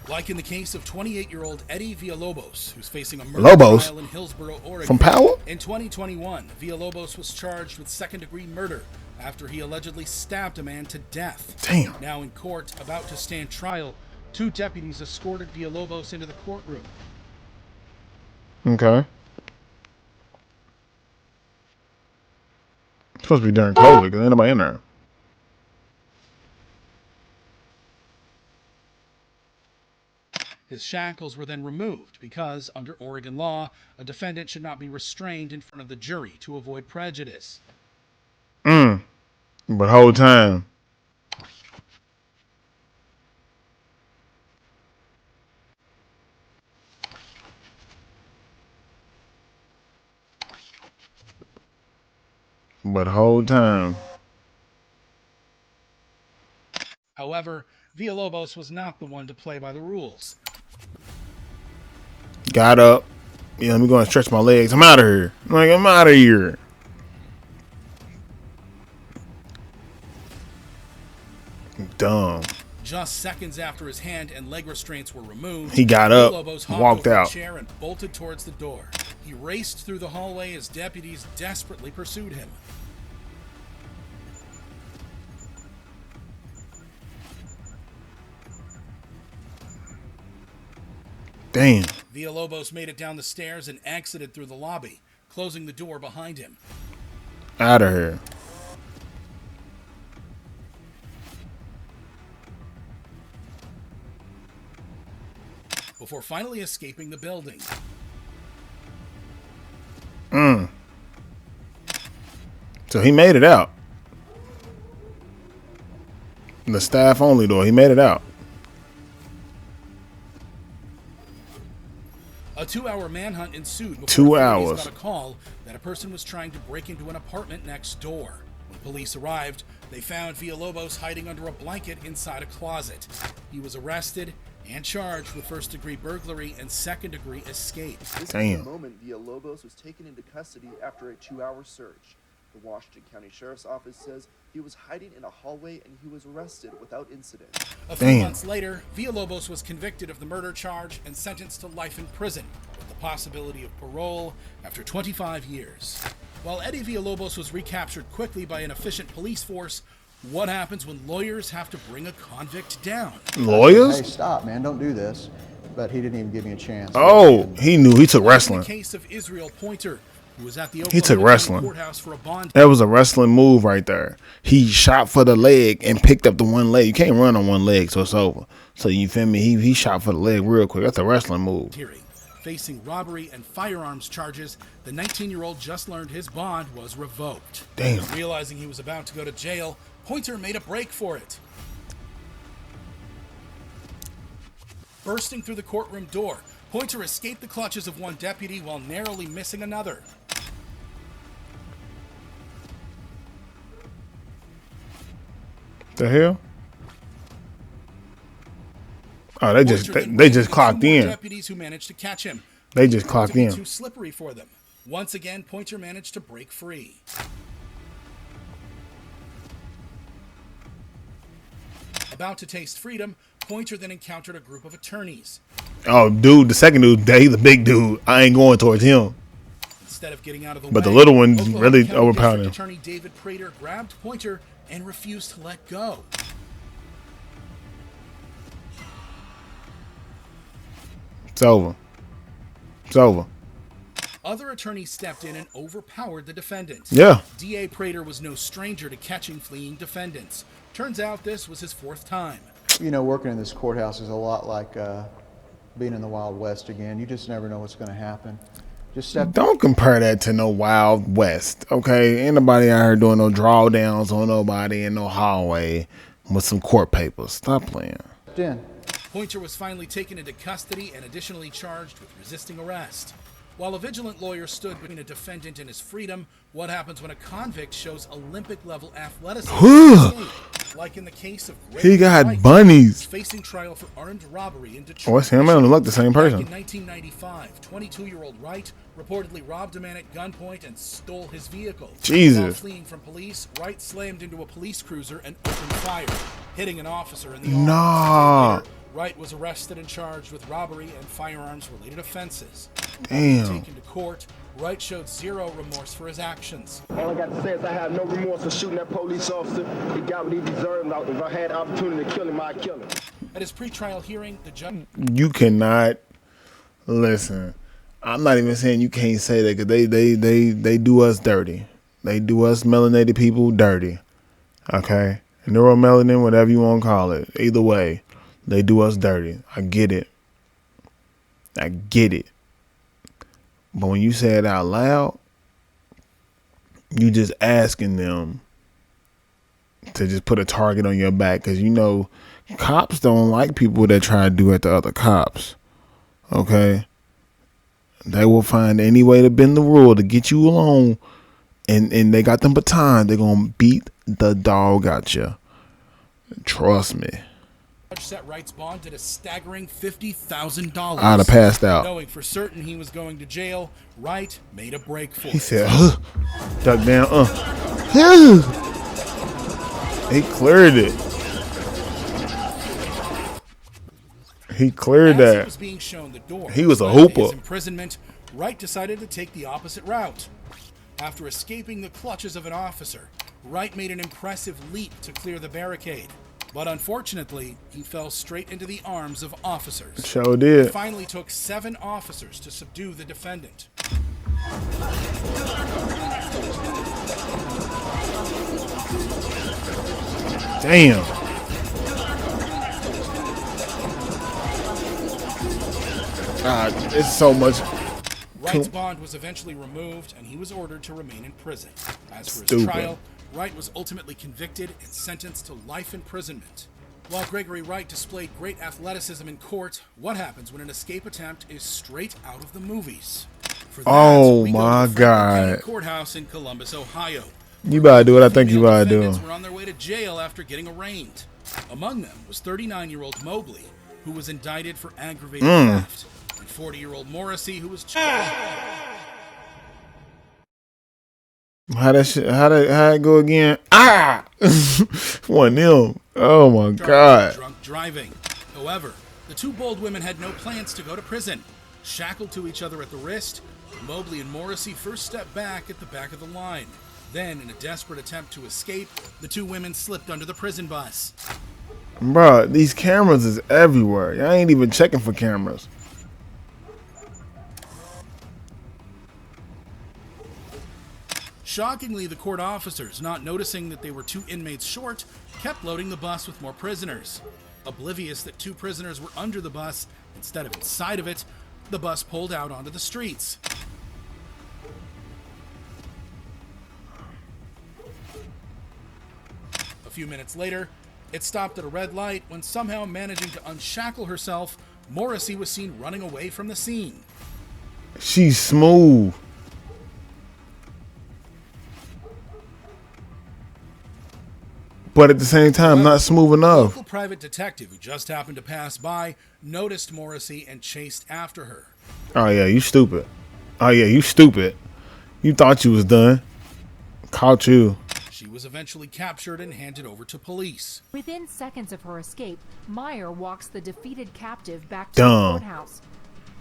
Like in the case of 28-year-old Eddie Villalobos, who's facing a murder trial in Hillsboro, Oregon. From Powell? In 2021, Villalobos was charged with second-degree murder after he allegedly stabbed a man to death. Damn. Now in court, about to stand trial, 2 deputies escorted Villalobos into the courtroom. Okay. It's supposed to be during COVID because ain't nobody in there. His shackles were then removed because, under Oregon law, a defendant should not be restrained in front of the jury to avoid prejudice. But whole time. However, Villalobos was not the one to play by the rules. Got up. Yeah, let me go and stretch my legs. I'm out of here. I'm out of here. Dumb. Just seconds after his hand and leg restraints were removed, he got up, walked out, a chair and bolted towards the door. He raced through the hallway as deputies desperately pursued him. Damn. Villalobos made it down the stairs and exited through the lobby, closing the door behind him. Out of here. Before finally escaping the building. So he made it out. The staff only door. He made it out. A 2-hour manhunt ensued before 2 hours. Got a call that a person was trying to break into an apartment next door. When police arrived, they found Villalobos hiding under a blanket inside a closet. He was arrested and charged with first-degree burglary and second-degree escape. This is the moment Villalobos was taken into custody after a 2-hour search. The Washington County Sheriff's Office says he was hiding in a hallway and he was arrested without incident. A few months later, Villalobos was convicted of the murder charge and sentenced to life in prison, with the possibility of parole after 25 years. While Eddie Villalobos was recaptured quickly by an efficient police force, what happens when lawyers have to bring a convict down? Lawyers? Hey, stop, man, don't do this. But he didn't even give me a chance. Oh, he knew. He took wrestling. In the case of Israel Pointer, who was at the He took wrestling. courthouse for a bond. That was a wrestling move right there. He shot for the leg and picked up the one leg. You can't run on one leg, so it's over. So you feel me? He shot for the leg real quick. That's a wrestling move. Facing robbery and firearms charges, the 19-year-old just learned his bond was revoked. Damn. Realizing he was about to go to jail, Pointer made a break for it. Bursting through the courtroom door, Pointer escaped the clutches of one deputy while narrowly missing another. The hell? Oh, they just clocked in. Deputies who managed to catch him. They just clocked in. Too slippery for them. Once again, Pointer managed to break free. About to taste freedom, Pointer then encountered a group of attorneys. Oh, dude, the second dude, he's the big dude. I ain't going towards him. Instead of getting out of the But way, the little one Oklahoma really County overpowered District him. Attorney David Prater grabbed Pointer and refused to let go. It's over. It's over. Other attorneys stepped in and overpowered the defendant. Yeah. DA Prater was no stranger to catching fleeing defendants. Turns out this was his 4th time. You know, working in this courthouse is a lot like being in the Wild West again. You just never know what's going to happen. Just step. Don't compare that to no Wild West, okay? Ain't nobody out here doing no drawdowns on nobody in no hallway with some court papers. Stop playing. In. Pointer was finally taken into custody and additionally charged with resisting arrest. While a vigilant lawyer stood between a defendant and his freedom, what happens when a convict shows Olympic-level athleticism? Like in the case of He got Wright, bunnies. facing trial for armed robbery in Detroit. Oh, it's him. I don't look the same person. Back in 1995, 22-year-old Wright reportedly robbed a man at gunpoint and stole his vehicle. Jesus. While fleeing from police, Wright slammed into a police cruiser and opened fire, hitting an officer in the arm. Nah. Later, Wright was arrested and charged with robbery and firearms-related offenses. Damn. Taken to court, Wright showed zero remorse for his actions. All I got to say is I have no remorse for shooting that police officer. He got what he deserved. If I had the opportunity to kill him, I'd kill him. At his pretrial hearing, the judge... You cannot listen. I'm not even saying you can't say that, because they do us dirty. They do us melanated people dirty. Okay? Neuromelanin, whatever you want to call it. Either way, they do us dirty. I get it. I get it. But when you say it out loud, you just asking them to just put a target on your back, because you know cops don't like people that try to do it to other cops. Okay? They will find any way to bend the rule to get you along, and they got them batons. They're going to beat the dog out you. Trust me. Judge set Wright's bond at a staggering $50,000. I'd have passed out. Knowing for certain he was going to jail, Wright made a break for it. He said, duck down, He cleared it. He cleared As he that. was being shown the door, He was a led to hooper. his imprisonment, Wright decided to take the opposite route. After escaping the clutches of an officer, Wright made an impressive leap to clear the barricade. But unfortunately, he fell straight into the arms of officers. Sure did. It finally took 7 officers to subdue the defendant. Damn. It's so much. Wright's bond was eventually removed, and he was ordered to remain in prison. As for his Stupid. trial, Wright was ultimately convicted and sentenced to life imprisonment. While Gregory Wright displayed great athleticism in court, what happens when an escape attempt is straight out of the movies? For that, Oh we go to my the Franklin County God. Courthouse in Columbus, Ohio. You better do what I think you better do. Defendants were on their way to jail after getting arraigned. Among them was 39-year-old Mobley, who was indicted for aggravated theft, and 40-year-old Morrissey, who was charged. How it go again? Ah! One them. Oh my God. Drunk driving. However, the 2 bold women had no plans to go to prison. Shackled to each other at the wrist, Mobley and Morrissey first stepped back at the back of the line. Then, in a desperate attempt to escape, the 2 women slipped under the prison bus. Bro, these cameras is everywhere. Y'all ain't even checking for cameras. Shockingly, the court officers, not noticing that they were 2 inmates short, kept loading the bus with more prisoners. Oblivious that 2 prisoners were under the bus instead of inside of it, the bus pulled out onto the streets. A few minutes later, it stopped at a red light when, somehow managing to unshackle herself, Morrissey was seen running away from the scene. She's smooth. But at the same time, not smooth A enough. local private detective who just happened to pass by noticed Morrissey and chased after her. Oh yeah, you stupid. Oh yeah, you stupid. You thought you was done. Caught you. She was eventually captured and handed over to police. Within seconds of her escape, Meyer walks the defeated captive back to Dumb. the courthouse.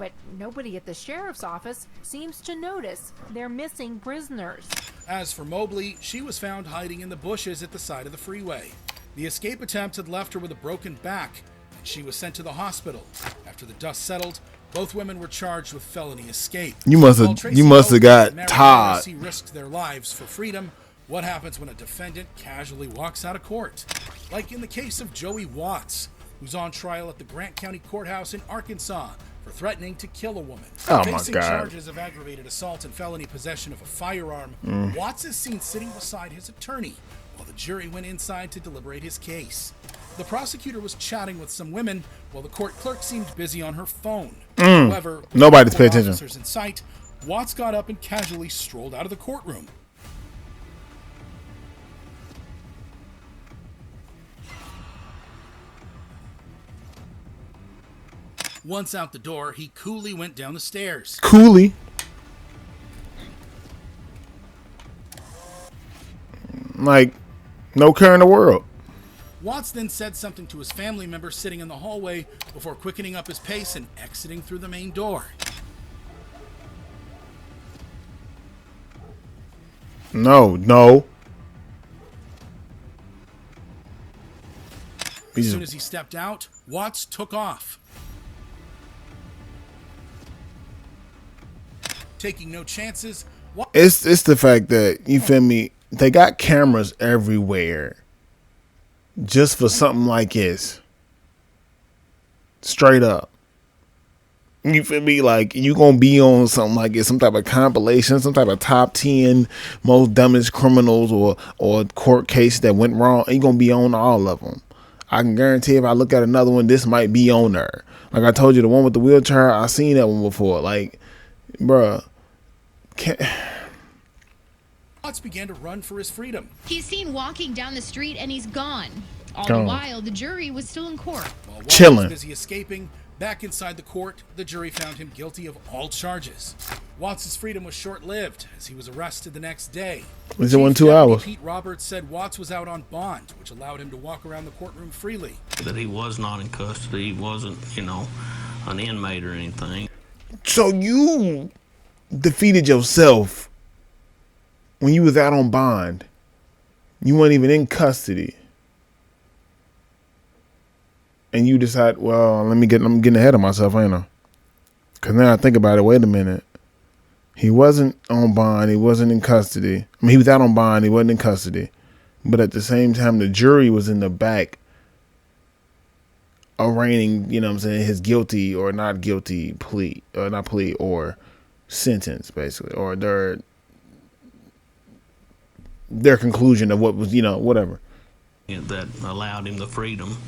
but nobody at the sheriff's office seems to notice they're missing prisoners. As for Mobley, she was found hiding in the bushes at the side of the freeway. The escape attempt had left her with a broken back, and she was sent to the hospital. After the dust settled, both women were charged with felony escape. You must have got Todd. Risked their lives for freedom. What happens when a defendant casually walks out of court? Like in the case of Joey Watts, who's on trial at the Grant County Courthouse in Arkansas for threatening to kill a woman. Oh Facing my God. charges of aggravated assault and felony possession of a firearm, Watts is seen sitting beside his attorney while the jury went inside to deliberate his case. The prosecutor was chatting with some women while the court clerk seemed busy on her phone. However, with Nobody's no paying attention. officers in sight, Watts got up and casually strolled out of the courtroom. Once out the door, he coolly went down the stairs. Coolly. Like, no care in the world. Watts then said something to his family member sitting in the hallway before quickening up his pace and exiting through the main door. No. As soon as he stepped out, Watts took off. Taking no chances. It's the fact that, you feel me, they got cameras everywhere just for something like this. Straight up. You feel me? Like, you gonna be on something like this, some type of compilation, some type of top 10 most dumbest criminals or court case that went wrong. You gonna be on all of them. I can guarantee if I look at another one, this might be on there. Like I told you, the one with the wheelchair, I seen that one before. Like, bruh. Watts began to run for his freedom. He's seen walking down the street and he's gone. All the while, the jury was still in court. While Watts Chilling. was busy escaping, back inside the court, the jury found him guilty of all charges. Watts' freedom was short-lived as he was arrested the next day. Was it 1 2 hours? Pete Roberts said Watts was out on bond, which allowed him to walk around the courtroom freely. That he was not in custody. He wasn't, an inmate or anything. So you defeated yourself when you was out on bond. You weren't even in custody. And you decide, well, I'm getting ahead of myself, ain't I? Because now I think about it, wait a minute. He wasn't on bond. He wasn't in custody. I mean, he was out on bond. He wasn't in custody. But at the same time, the jury was in the back arraigning, his guilty or not guilty plea, or not plea, or sentence, basically, or their conclusion of what was, whatever. That allowed him the freedom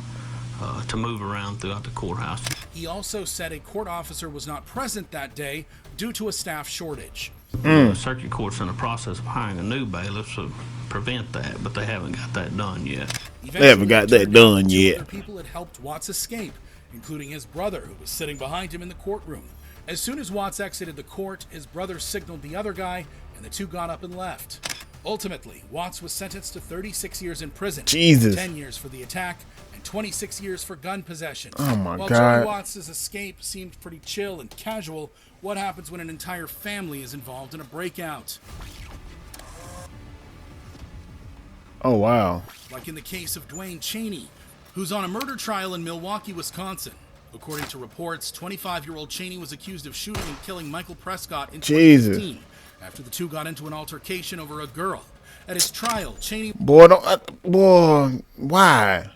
to move around throughout the courthouse. He also said a court officer was not present that day due to a staff shortage. The circuit court's in the process of hiring a new bailiff to prevent that, but they haven't got that done yet. They haven't got that done yet. Other people had helped Watts escape, including his brother, who was sitting behind him in the courtroom. As soon as Watts exited the court, his brother signaled the other guy, and the two got up and left. Ultimately, Watts was sentenced to 36 years in prison, Jesus. 10 years for the attack, and 26 years for gun possession. Oh my While God. Joey Watts' escape seemed pretty chill and casual, what happens when an entire family is involved in a breakout? Oh, wow. Like in the case of Dwayne Cheney, who's on a murder trial in Milwaukee, Wisconsin. According to reports, 25-year-old Cheney was accused of shooting and killing Michael Prescott in 2015 after the two got into an altercation over a girl. At his trial, Cheney... Boy, why?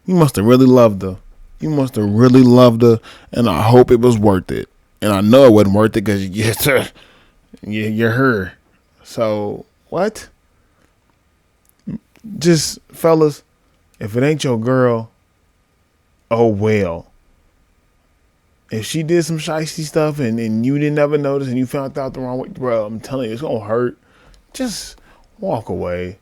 You must have really loved her. You must have really loved her, and I hope it was worth it. And I know it wasn't worth it because you're her. So, what? Just, fellas, if it ain't your girl, oh well. If she did some shicey stuff and you didn't ever notice and you found out the wrong way, bro, I'm telling you, it's gonna hurt. Just walk away.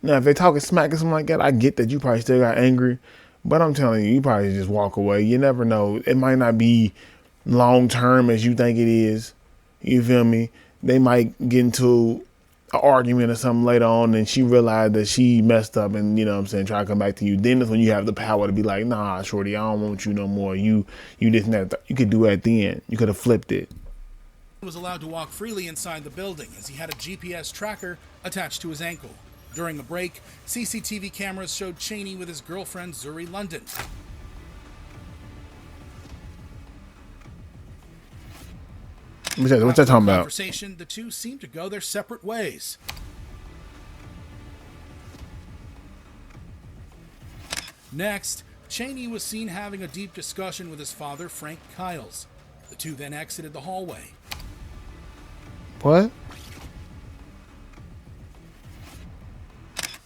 Now, if they talking smack or something like that, I get that you probably still got angry. But I'm telling you, you probably just walk away. You never know. It might not be long term as you think it is. You feel me? They might get into an argument or something later on, and she realized that she messed up, and you know what I'm saying, try to come back to you. Then that's when you have the power to be like, nah, shorty, I don't want you no more. You didn't have. You could do it at the end. You could have flipped it. He was allowed to walk freely inside the building as he had a GPS tracker attached to his ankle. During a break, CCTV cameras showed Cheney with his girlfriend Zuri London. What's that talking about? Conversation, the two seemed to go their separate ways. Next, Cheney was seen having a deep discussion with his father, Frank Kiles. The two then exited the hallway. What?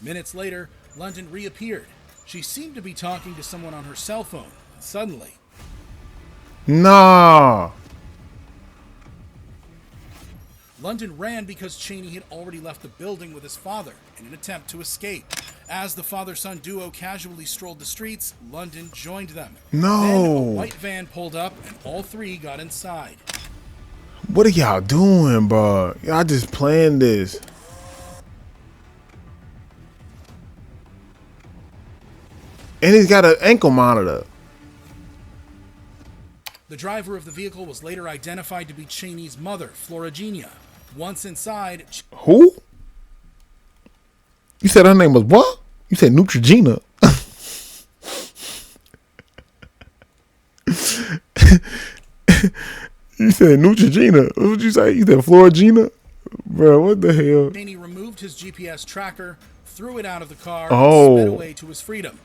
Minutes later, London reappeared. She seemed to be talking to someone on her cell phone. And suddenly... Nah. London ran because Cheney had already left the building with his father in an attempt to escape. As the father-son duo casually strolled the streets, London joined them. No. Then a white van pulled up and all three got inside. What are y'all doing, bro? Y'all just playing this. And he's got an ankle monitor. The driver of the vehicle was later identified to be Cheney's mother, Florigenia. Once inside... Who? You said her name was what? You said Neutrogena. You said Neutrogena. What would you say? You said Florigena? Bro, what the hell? Cheney removed his GPS tracker, threw it out of the car, and sped away to his freedom.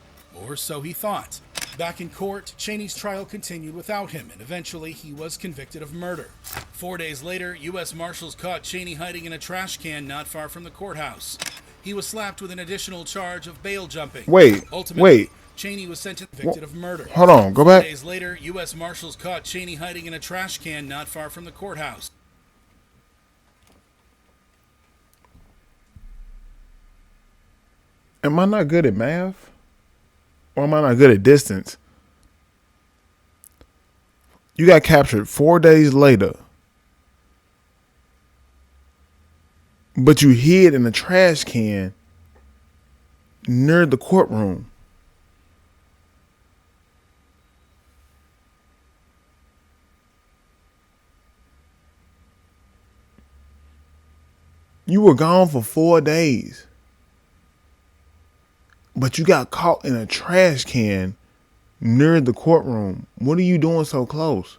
Or so he thought. Back in court, Cheney's trial continued without him, and eventually he was convicted of murder. 4 days later, U.S. Marshals caught Cheney hiding in a trash can not far from the courthouse. He was slapped with an additional charge of bail jumping. Ultimately, Cheney was sentenced convicted of murder. Hold on, go 4 back. days later, U.S. Marshals caught Cheney hiding in a trash can not far from the courthouse. Am I not good at math? Or am I not good at distance? You got captured 4 days later. But you hid in a trash can near the courtroom. You were gone for 4 days. But you got caught in a trash can near the courtroom. What are you doing so close?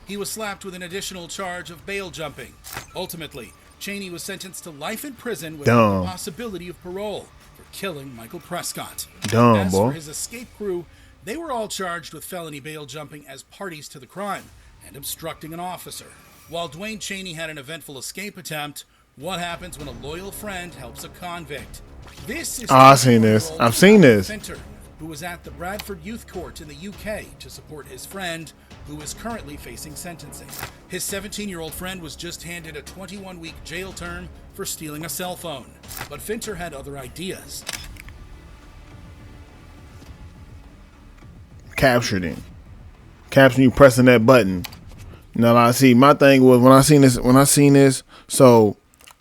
He was slapped with an additional charge of bail jumping. Ultimately, Cheney was sentenced to life in prison without the possibility of parole for killing Michael Prescott. As for his escape crew, they were all charged with felony bail jumping as parties to the crime and obstructing an officer. While Dwayne Cheney had an eventful escape attempt, what happens when a loyal friend helps a convict? This is I've seen this. I've seen this. Finter, who was at the Bradford Youth Court in the UK to support his friend, who is currently facing sentencing. His 17-year-old friend was just handed a 21-week jail term for stealing a cell phone. But Finter had other ideas. Captured him. Capturing you pressing that button. Now I see. My thing was when I seen this. So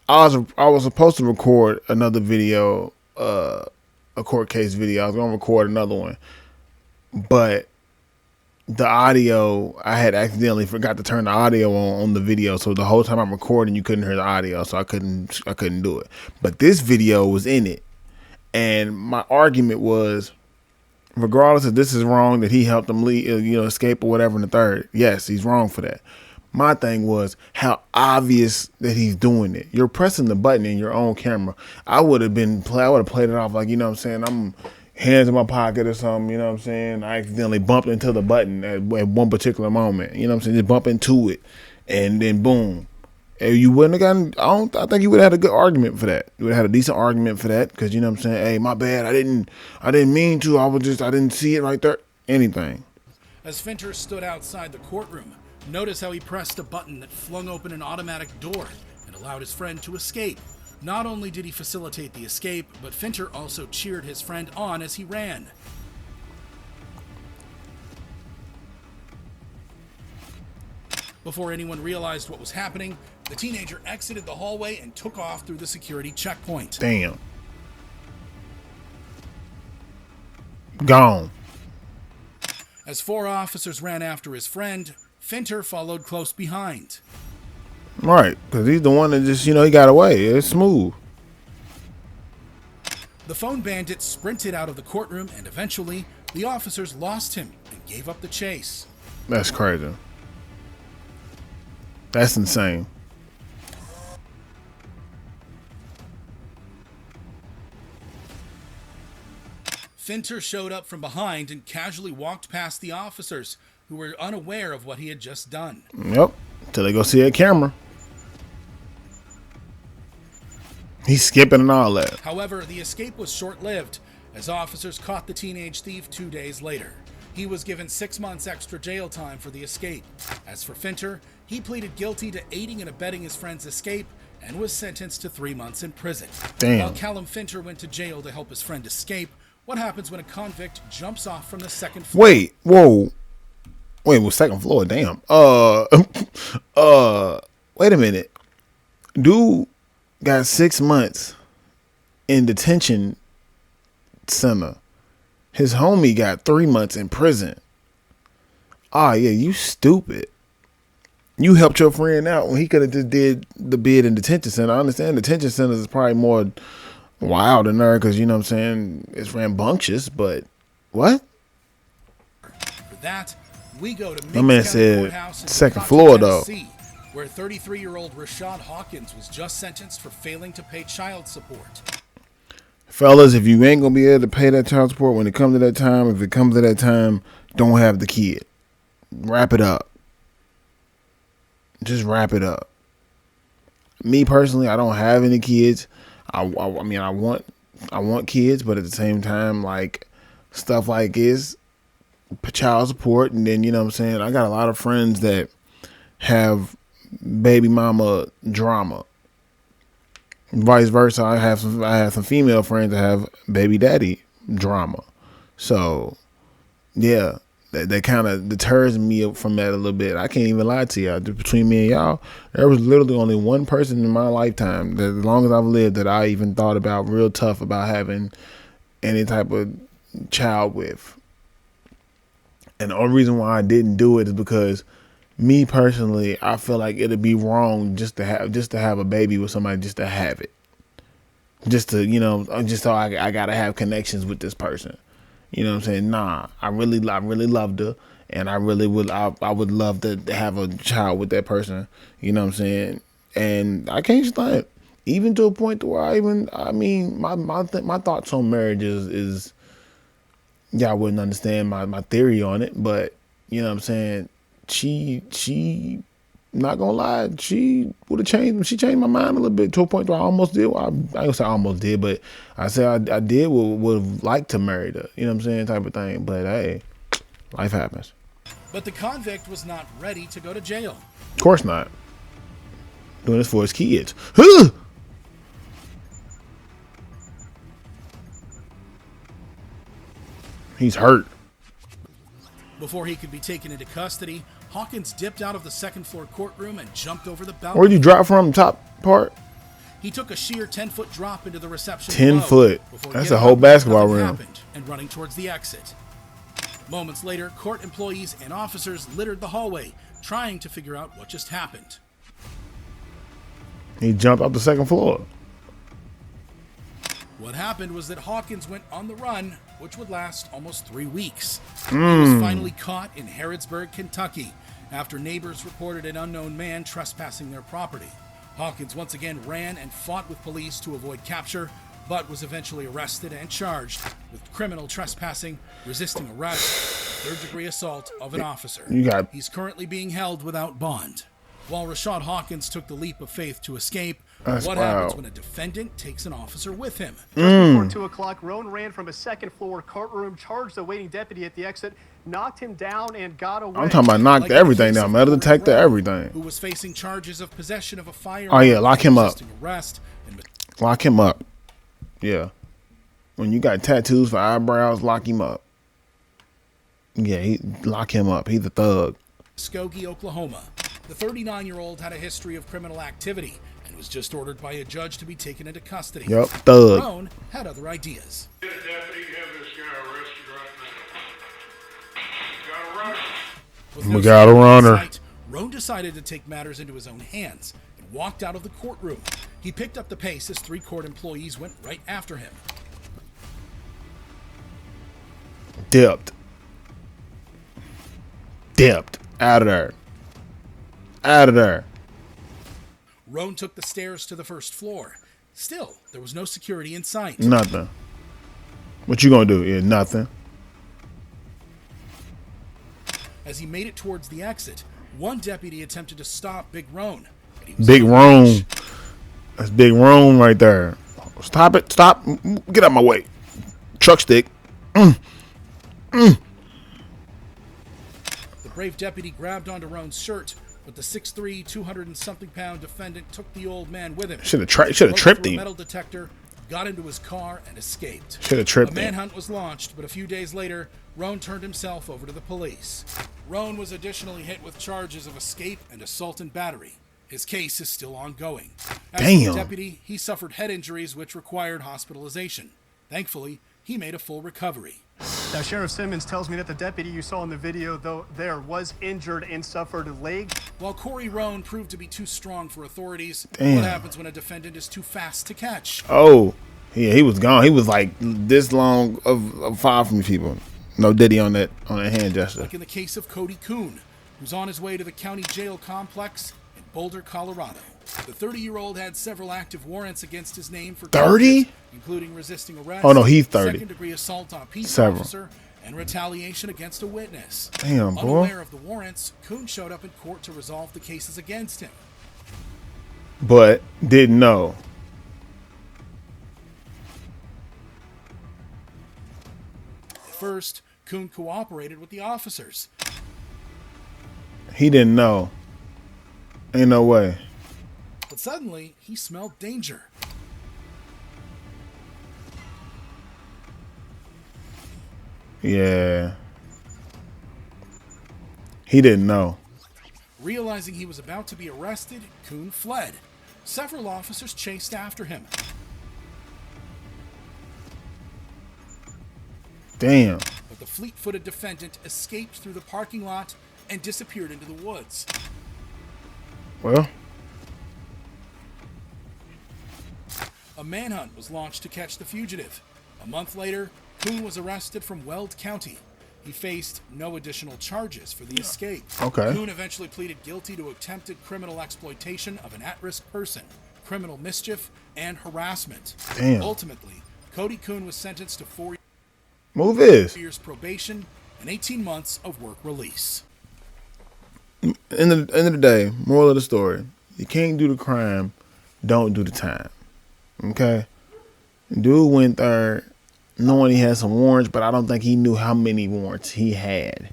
I was supposed to record another video, a court case video. I was gonna record another one, but the audio, I had accidentally forgot to turn the audio on the video. So the whole time I'm recording, you couldn't hear the audio, so I couldn't do it. But this video was in it, and my argument was, regardless if this is wrong, that he helped him escape or whatever in the third, yes, he's wrong for that. My thing was how obvious that he's doing it. You're pressing the button in your own camera. I would have played it off like, you know what I'm saying, I'm hands in my pocket or something, you know what I'm saying? I accidentally bumped into the button at one particular moment, you know what I'm saying? Just bump into it, and then boom. And you wouldn't have gotten, I think you would have had a good argument for that. You would have had a decent argument for that, because, you know what I'm saying, hey, my bad, I didn't mean to, I didn't see it right there, anything. As Finter stood outside the courtroom, notice how he pressed a button that flung open an automatic door and allowed his friend to escape. Not only did he facilitate the escape, but Finter also cheered his friend on as he ran. Before anyone realized what was happening, the teenager exited the hallway and took off through the security checkpoint. Damn. Gone. As 4 officers ran after his friend, Finter followed close behind. Right, because he's the one that just, he got away. It's smooth. The phone bandit sprinted out of the courtroom, and eventually, the officers lost him and gave up the chase. That's crazy. That's insane. Finter showed up from behind and casually walked past the officers, who were unaware of what he had just done. Yep, till they go see a camera. He's skipping and all that. However, the escape was short-lived, as officers caught the teenage thief 2 days later. He was given 6 months extra jail time for the escape. As for Finter, he pleaded guilty to aiding and abetting his friend's escape and was sentenced to 3 months in prison. Damn. While Callum Finter went to jail to help his friend escape, what happens when a convict jumps off from the second floor? Wait, whoa. Wait, well, second floor, damn. Wait a minute. Dude got 6 months in detention center. His homie got 3 months in prison. Ah, yeah, you stupid. You helped your friend out when he could have just did the bid in detention center. I understand detention centers is probably more wild in there because, you know what I'm saying, it's rambunctious, but what? For that, we go to My man County said Courthouse in second Cochise, floor, though. Tennessee, where 33-year-old Rashad Hawkins was just sentenced for failing to pay child support. Fellas, if you ain't gonna be able to pay that child support when it comes to that time, if it comes to that time, don't have the kid. Wrap it up. Just wrap it up. Me personally, I don't have any kids. I mean, I want kids, but at the same time, like stuff like this, child support, and then, you know what I'm saying, I got a lot of friends that have baby mama drama. Vice versa, I have some female friends that have baby daddy drama. So yeah, that kind of deters me from that a little bit. I can't even lie to y'all. Between me and y'all, there was literally only one person in my lifetime that, as long as I've lived, that I even thought about real tough about having any type of child with. And the only reason why I didn't do it is because me personally, I feel like it'd be wrong just to have a baby with somebody, just to have it, just to, you know, just so I gotta have connections with this person. You know what I'm saying? Nah, I really loved her, and I would love to have a child with that person. You know what I'm saying? And I can't stunt, even to a point to where my thoughts on marriage is y'all wouldn't understand my theory on it, but you know what I'm saying? She not gonna lie, she would have changed. She changed my mind a little bit to a point where I almost did. I ain't gonna say I almost did, but I said I did would have liked to marry her. You know what I'm saying, type of thing. But hey, life happens. But the convict was not ready to go to jail. Of course not. Doing this for his kids. Huh! He's hurt. Before he could be taken into custody, Hawkins dipped out of the second floor courtroom and jumped over the balcony. Where'd you drop from? Top part? He took a sheer 10-foot drop into the reception 10 below foot. That's a whole basketball rim. And running towards the exit. Moments later, court employees and officers littered the hallway, trying to figure out what just happened. He jumped off the second floor. What happened was that Hawkins went on the run, which would last almost 3 weeks. He was finally caught in Harrodsburg, Kentucky, after neighbors reported an unknown man trespassing their property. Hawkins once again ran and fought with police to avoid capture, but was eventually arrested and charged with criminal trespassing, resisting arrest, third-degree assault of an officer. He's currently being held without bond. While Rashad Hawkins took the leap of faith to escape, what happens when a defendant takes an officer with him? Just before 2 o'clock, Roan ran from a second-floor courtroom, charged the waiting deputy at the exit, knocked him down, and got away. I'm talking about knocked everything down, metal detector, everything. Who was facing charges of possession of a firearm? Oh yeah, lock him up. Arrest Lock him up. Yeah. When you got tattoos for eyebrows, lock him up. Yeah, lock him up. He's a thug. Muskogee, Oklahoma. The 39-year-old had a history of criminal activity and was just ordered by a judge to be taken into custody. Yup, thug. Roan had other ideas. Deputy, have this guy arrested right now. Got a runner. With We got a runner. sight, Roan decided to take matters into his own hands and walked out of the courtroom. He picked up the pace as 3 court employees went right after him. Dipped. Out of there. Out of there. Roan took the stairs to the first floor. Still, there was no security in sight. Nothing. What you gonna do? Yeah, nothing. As he made it towards the exit, one deputy attempted to stop Big Roan. Big Roan. That's Big Roan right there. Stop it. Stop. Get out my way. Truck stick. The brave deputy grabbed onto Roan's shirt, but the 6'3", 200-and-something-pound defendant took the old man with him. Should have tripped A him. metal detector, got into his car, and escaped. Should have tripped A him. manhunt was launched, but a few days later, Roan turned himself over to the police. Roan was additionally hit with charges of escape and assault and battery. His case is still ongoing. As for Damn. the deputy, he suffered head injuries which required hospitalization. Thankfully, he made a full recovery. Now, Sheriff Simmons tells me that the deputy you saw in the video, though, there was injured and suffered leg. While Corey Roan proved to be too strong for authorities, Damn. what happens when a defendant is too fast to catch? Oh, yeah, he was gone. He was like this long of far from people. No diddy on that hand gesture. Like in the case of Cody Kuhn, who's on his way to the county jail complex in Boulder, Colorado. The 30-year-old had several active warrants against his name for 30? including resisting arrest, Oh, no, he's 30. second-degree assault on a peace Several. officer, and retaliation against a witness. Damn, boy. Unaware of the warrants, Kuhn showed up in court to resolve the cases against him. But didn't know. At first, Kuhn cooperated with the officers. He didn't know. Ain't no way. But suddenly, he smelled danger. Yeah. He didn't know. Realizing he was about to be arrested, Kuhn fled. Several officers chased after him. Damn. But the fleet-footed defendant escaped through the parking lot and disappeared into the woods. Well. A manhunt was launched to catch the fugitive. A month later, Kuhn was arrested from Weld County. He faced no additional charges for the escape. Okay. Kuhn eventually pleaded guilty to attempted criminal exploitation of an at-risk person, criminal mischief, and harassment. Damn. Ultimately, Cody Kuhn was sentenced to 4 Move is. years probation and 18 months of work release. End of the day, moral of the story: you can't do the crime, don't do the time. Okay. Dude went there knowing he had some warrants, but I don't think he knew how many warrants he had.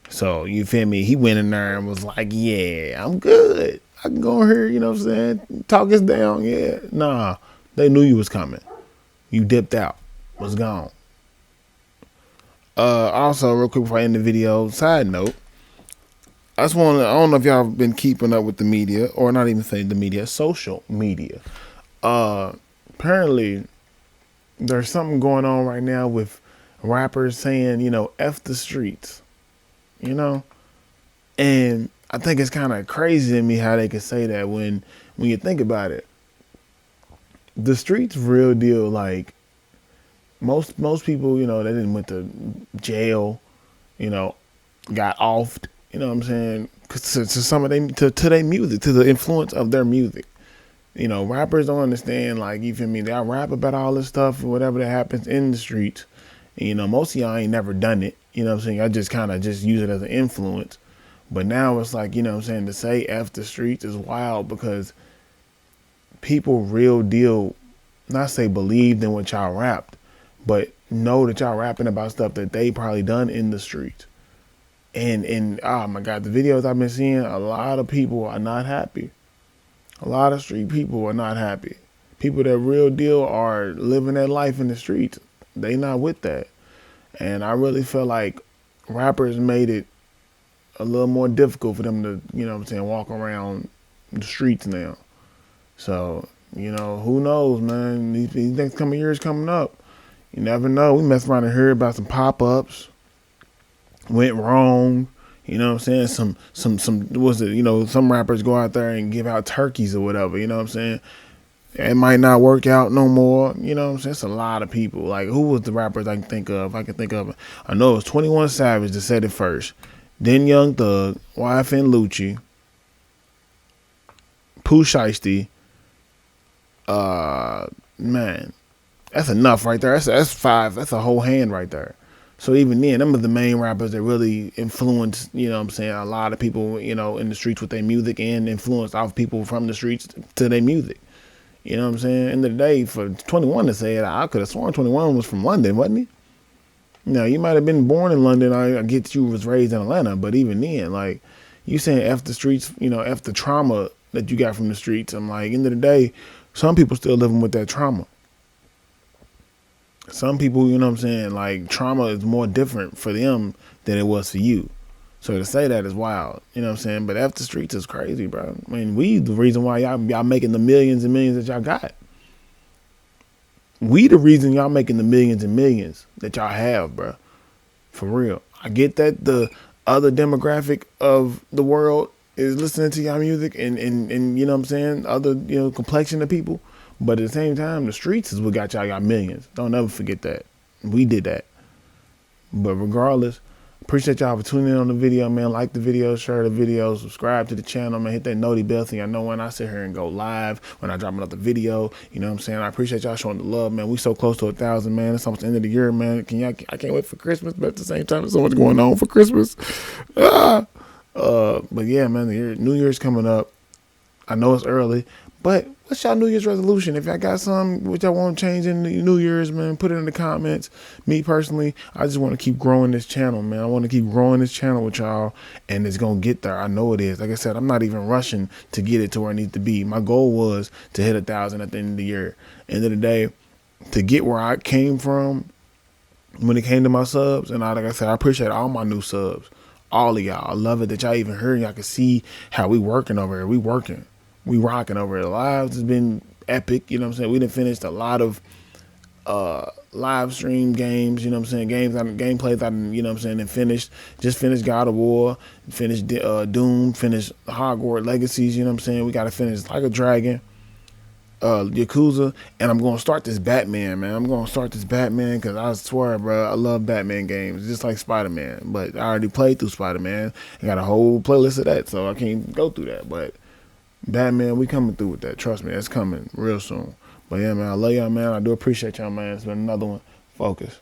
So, you feel me? He went in there and was like, yeah, I'm good. I can go in here, you know what I'm saying? Talk us down, yeah. Nah, they knew you was coming. You dipped out. Was gone. Also, real quick before I end the video, side note, I don't know if y'all have been keeping up with the media, or not even saying the media, social media. Apparently, there's something going on right now with rappers saying, you know, F the streets, you know? And I think it's kind of crazy to me how they could say that when you think about it. The streets real deal, like, most people, you know, they didn't went to jail, you know, got offed, you know what I'm saying? To some of them, to their music, to the influence of their music. You know, rappers don't understand, like, you feel me? They rap about all this stuff or whatever that happens in the streets. And, you know, most of y'all ain't never done it. You know what I'm saying? I just kind of just use it as an influence. But now it's like, you know what I'm saying, to say F the streets is wild because people real deal, not say believed in what y'all rapped, but know that y'all rapping about stuff that they probably done in the streets. And oh my God, the videos I've been seeing, a lot of people are not happy. A lot of street people are not happy. People that real deal are living their life in the streets. They not with that. And I really feel like rappers made it a little more difficult for them to, you know what I'm saying, walk around the streets now. So, you know, who knows, man? These next couple years coming up, you never know. We mess around and hear about some pop-ups went wrong. You know what I'm saying? Some was it, you know, some rappers go out there and give out turkeys or whatever, you know what I'm saying? It might not work out no more. You know what I'm saying? It's a lot of people. Like, who was the rappers I can think of? I know it was 21 Savage that said it first. Then Young Thug, YFN Lucci, Pooh Shiesty. Man, that's enough right there. That's 5. That's a whole hand right there. So even then, them are the main rappers that really influenced, you know what I'm saying, a lot of people, you know, in the streets with their music and influenced off people from the streets to their music. You know what I'm saying? End of the day, for 21 to say it, I could have sworn 21 was from London, wasn't he? You know, you might have been born in London. I get you was raised in Atlanta, but even then, like, you saying F the streets, you know, F the trauma that you got from the streets. I'm like, end of the day, some people still living with that trauma. Some people, you know what I'm saying, like, trauma is more different for them than it was for you. So to say that is wild, you know what I'm saying? But F the streets is crazy, bro. I mean, we the reason why y'all making the millions and millions that y'all got. We the reason y'all making the millions and millions that y'all have, bro. For real. I get that the other demographic of the world is listening to y'all music and you know what I'm saying, other, you know, complexion of people. But at the same time, the streets is what got y'all millions. Don't ever forget that. We did that. But regardless, appreciate y'all for tuning in on the video, man. Like the video, share the video, subscribe to the channel, man. Hit that noti bell thing. I know when I sit here and go live, when I drop another video, you know what I'm saying? I appreciate y'all showing the love, man. We so close to 1,000, man. It's almost the end of the year, man. I can't wait for Christmas, but at the same time, there's so much going on for Christmas. But yeah, man, New Year's coming up. I know it's early, but what's y'all New Year's resolution? If y'all got something which y'all want to change in the New Year's, man, put it in the comments. Me personally, I just want to keep growing this channel, man. I want to keep growing this channel with y'all, and it's going to get there. I know it is. Like I said, I'm not even rushing to get it to where I need to be. My goal was to hit 1,000 at the end of the year. End of the day, to get where I came from when it came to my subs, and like I said, I appreciate all my new subs. All of y'all. I love it that y'all even heard. Y'all can see how we working over here. We working. We rocking over here. Lives has been epic, you know what I'm saying? We done finished a lot of live stream games, you know what I'm saying? Gameplays I done, you know what I'm saying, and just finished God of War, finished Doom, finished Hogwarts Legacies, you know what I'm saying? We gotta finish Like a Dragon, Yakuza, and I'm gonna start this Batman, man. I'm gonna start this Batman because I swear, bro, I love Batman games, just like Spider-Man. But I already played through Spider-Man. I got a whole playlist of that, so I can't go through that. But Batman, we coming through with that. Trust me, that's coming real soon. But yeah, man, I love y'all, man. I do appreciate y'all, man. It's been another one. Focus.